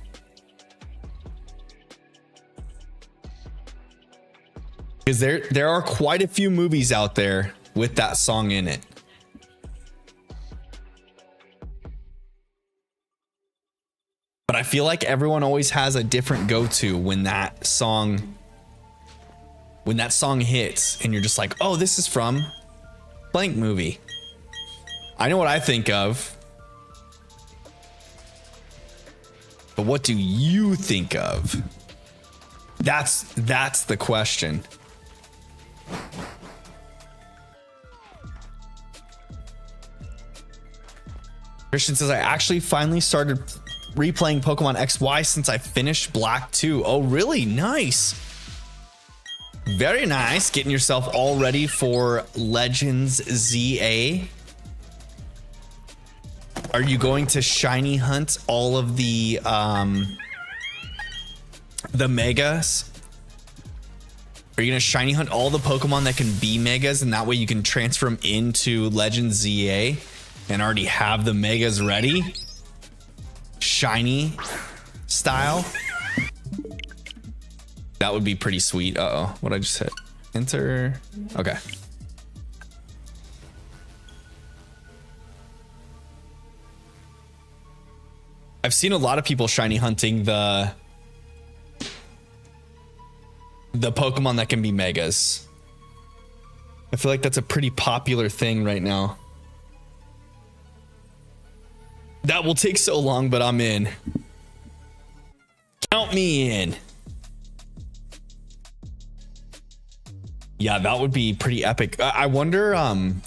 Because there are quite a few movies out there with that song in it. But I feel like everyone always has a different go-to when that song hits, and you're just like, oh, this is from blank movie. I know what I think of. But what do you think of? That's the question. Christian says, I actually finally started replaying Pokemon XY since I finished Black 2. Oh, really? Nice. Very nice. Getting yourself all ready for Legends ZA. Are you going to shiny hunt all of the megas? Are you gonna shiny hunt all the Pokemon that can be megas, and that way you can transfer them into Legends ZA and already have the megas ready? Shiny style. That would be pretty sweet. Uh-oh, what I just hit? Enter. Okay. I've seen a lot of people shiny hunting the Pokemon that can be megas. I feel like that's a pretty popular thing right now. That will take so long, but I'm in. Count me in. Yeah, that would be pretty epic. I wonder, Deanne,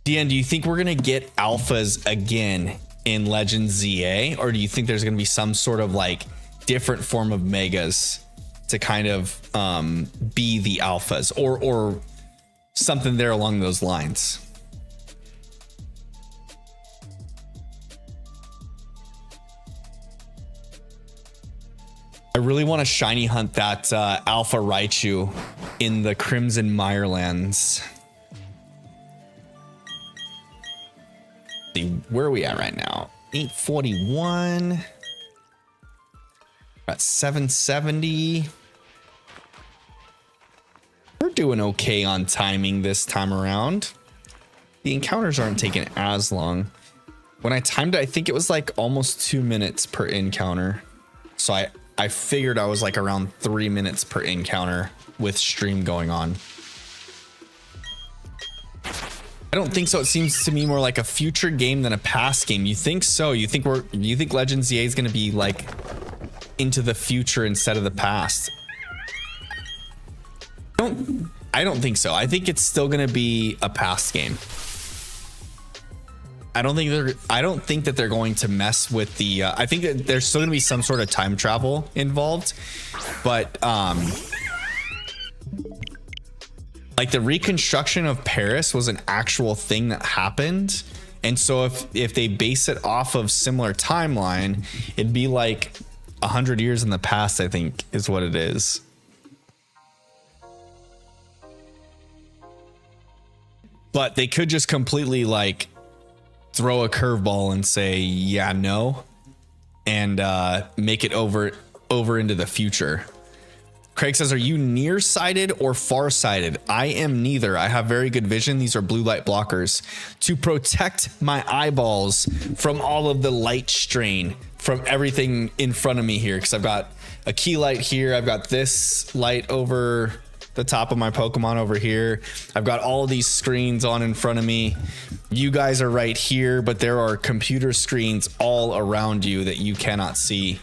do you think we're gonna get alphas again in Legends ZA, or do you think there's gonna be some sort of like different form of megas to kind of be the alphas, or something there along those lines? I really want to shiny hunt that Alpha Raichu in the Crimson Mirelands. See, where are we at right now? 841. Got 770. We're doing okay on timing this time around. The encounters aren't taking as long. When I timed it, I think it was like almost 2 minutes per encounter. So I figured I was like around 3 minutes per encounter with stream going on. I don't think so. It seems to me more like a future game than a past game. You think so? You think Legends ZA is going to be like into the future instead of the past? I don't think so. I think it's still going to be a past game. I don't think that they're going to mess with the I think that there's still going to be some sort of time travel involved, but like the reconstruction of Paris was an actual thing that happened, and so if they base it off of similar timeline, it'd be like 100 years in the past, I think is what it is. But they could just completely like throw a curveball and say, yeah, no, and make it over into the future. Craig says, are you nearsighted or farsighted? I am neither. I have very good vision. These are blue light blockers to protect my eyeballs from all of the light strain from everything in front of me here, because I've got a key light here. I've got this light over the top of my Pokemon over here. I've got all of these screens on in front of me. You guys are right here, but there are computer screens all around you that you cannot see.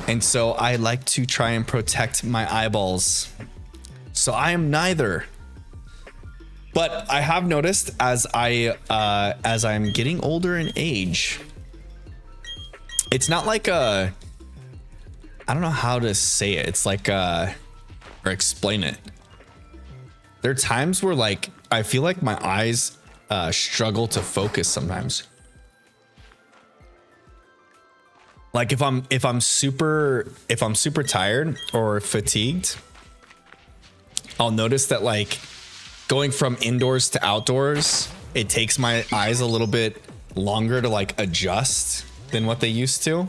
And so I like to try and protect my eyeballs. So I am neither. But I have noticed as I'm getting older in age, it's not like I don't know how to say it. It's like or explain it. There are times where like I feel like my eyes struggle to focus sometimes. Like if I'm super tired or fatigued, I'll notice that like going from indoors to outdoors, it takes my eyes a little bit longer to like adjust than what they used to.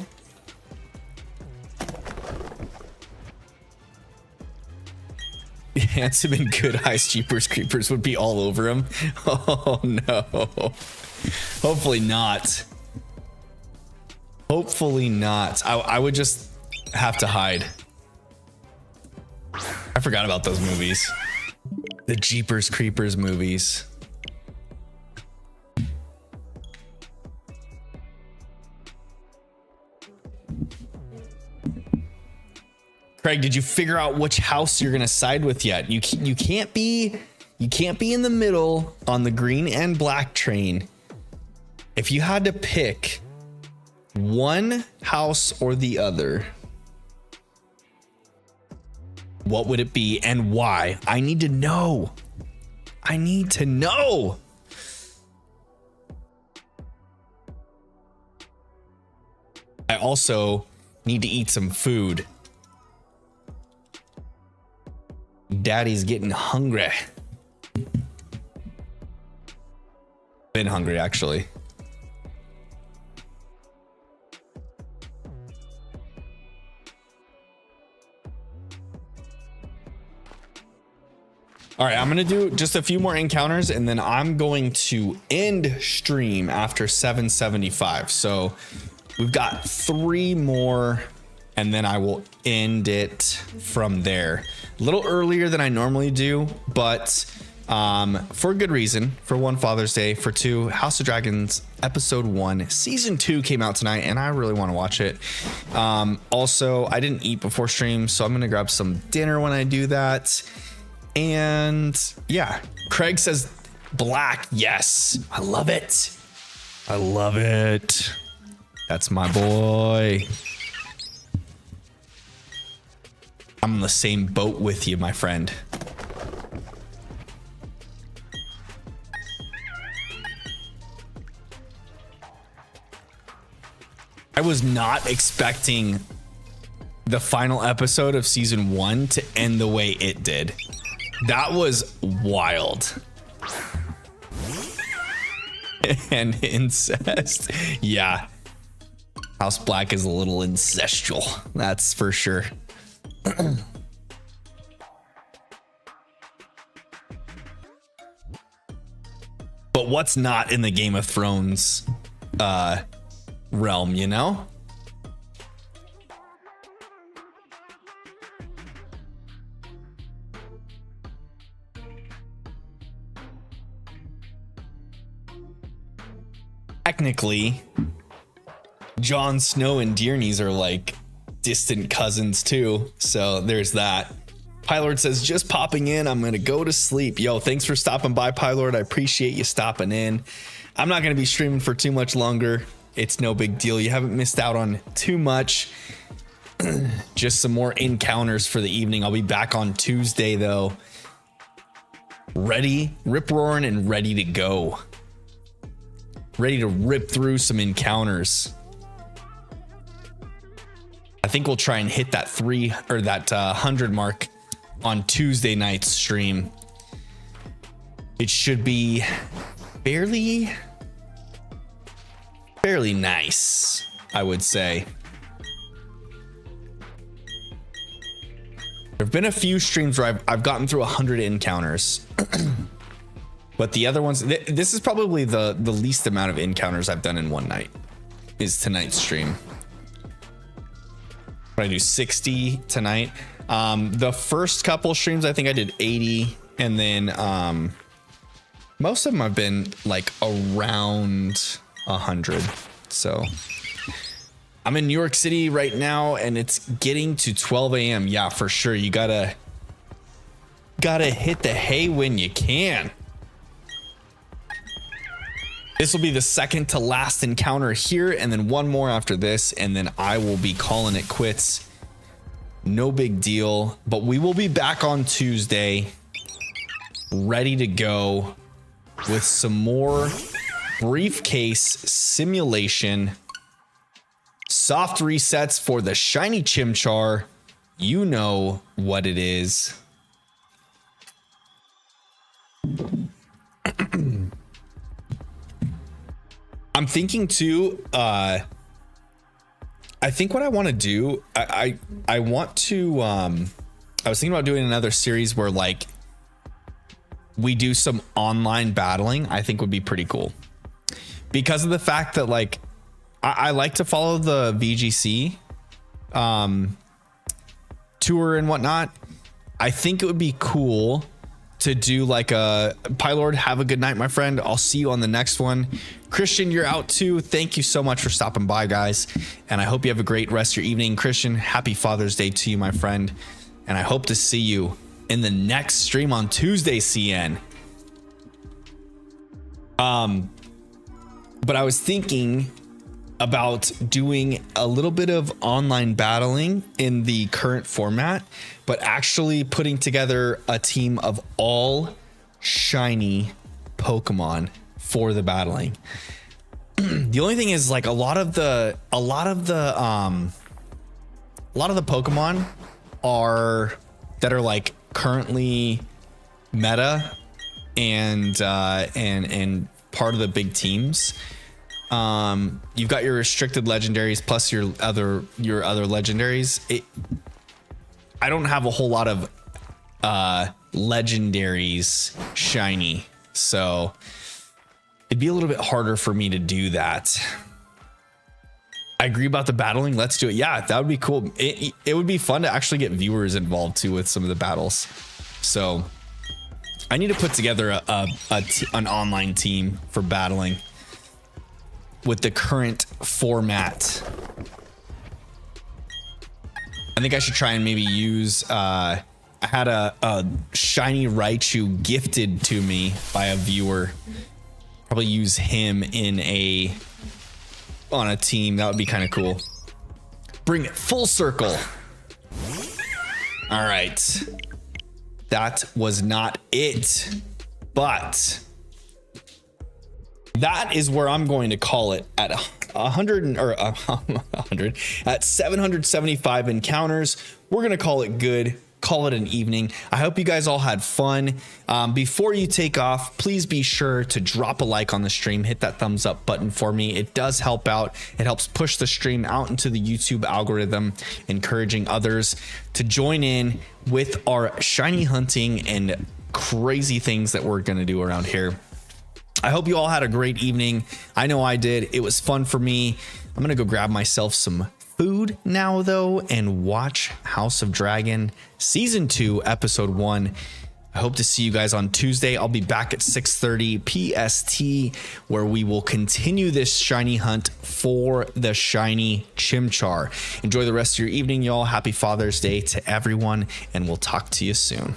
Handsome and good eyes, Jeepers Creepers would be all over him. Oh no. Hopefully not. Hopefully not. I would just have to hide. I forgot about those movies. The Jeepers Creepers movies. Craig, did you figure out which house you're gonna side with yet? You can't be in the middle on the green and black train. If you had to pick one house or the other, what would it be and why? I need to know. I need to know. I also need to eat some food. Daddy's getting hungry. Been hungry, actually. All right, I'm gonna do just a few more encounters and then I'm going to end stream after 775. So we've got 3 more and then I will end it from there. A little earlier than I normally do, but for a good reason. For 1, Father's Day. For 2, House of Dragons episode 1 season 2 came out tonight and I really want to watch it. Also, I didn't eat before stream, so I'm gonna grab some dinner when I do that. And yeah, Craig says black. Yes, I love it. I love it. That's my boy. I'm on the same boat with you, my friend. I was not expecting the final episode of season 1 to end the way it did. That was wild. And incest. Yeah. House Black is a little incestual. That's for sure. But what's not in the Game of Thrones realm, you know? Technically, Jon Snow and Dearnys are like distant cousins too, so there's that. Pylord says, just popping in, I'm gonna go to sleep. Yo, thanks for stopping by, Pylord. I appreciate you stopping in. I'm not gonna be streaming for too much longer. It's no big deal. You haven't missed out on too much. Just some more encounters for the evening. I'll be back on Tuesday though. Ready, rip roaring and ready to go. Ready to rip through some encounters. I think we'll try and hit that 100 mark on Tuesday night's stream. It should be fairly nice, I would say. There've been a few streams where I've gotten through 100 encounters. But the other ones, this is probably the least amount of encounters I've done in one night, is tonight's stream. But I do 60 tonight. The first couple streams, I think I did 80. And then most of them have been like around 100. So I'm in New York City right now and it's getting to 12 a.m. Yeah, for sure. You gotta hit the hay when you can. This will be the second to last encounter here, and then one more after this, and then I will be calling it quits. No big deal, but we will be back on Tuesday, ready to go with some more briefcase simulation, soft resets for the shiny Chimchar. You know what it is. I'm thinking too, I think what I want to do, I want to, I was thinking about doing another series where like we do some online battling. I think would be pretty cool because of the fact that like, I like to follow the VGC tour and whatnot. I think it would be cool to do like a Pylord. Have a good night, my friend. I'll see you on the next one. Christian, you're out too. Thank you so much for stopping by, guys. And I hope you have a great rest of your evening. Christian, happy Father's Day to you, my friend. And I hope to see you in the next stream on Tuesday, CN. But I was thinking about doing a little bit of online battling in the current format, but actually putting together a team of all shiny Pokemon for the battling. The only thing is, like, a lot of the Pokemon that are like currently meta and part of the big teams. You've got your restricted legendaries plus your other legendaries. I don't have a whole lot of legendaries shiny, so it'd be a little bit harder for me to do that. I agree about the battling. Let's do it. Yeah, that would be cool. It would be fun to actually get viewers involved too with some of the battles. So I need to put together an online team for battling with the current format. I think I should try and maybe use, I had a shiny Raichu gifted to me by a viewer. Probably use him on a team. That would be kind of cool. Bring it full circle. All right. That was not it, but that is where I'm going to call it at 100 at 775 encounters. We're going to call it good. Call it an evening. I hope you guys all had fun. Before you take off, please be sure to drop a like on the stream. Hit that thumbs up button for me. It does help out. It helps push the stream out into the YouTube algorithm, encouraging others to join in with our shiny hunting and crazy things that we're going to do around here. I hope you all had a great evening. I know I did. It was fun for me. I'm going to go grab myself some food now though and watch House of Dragon season 2 episode 1. I hope to see you guys on Tuesday. I'll be back at 6:30 PST where we will continue this shiny hunt for the shiny Chimchar. Enjoy the rest of your evening, y'all. Happy Father's Day to everyone, and we'll talk to you soon.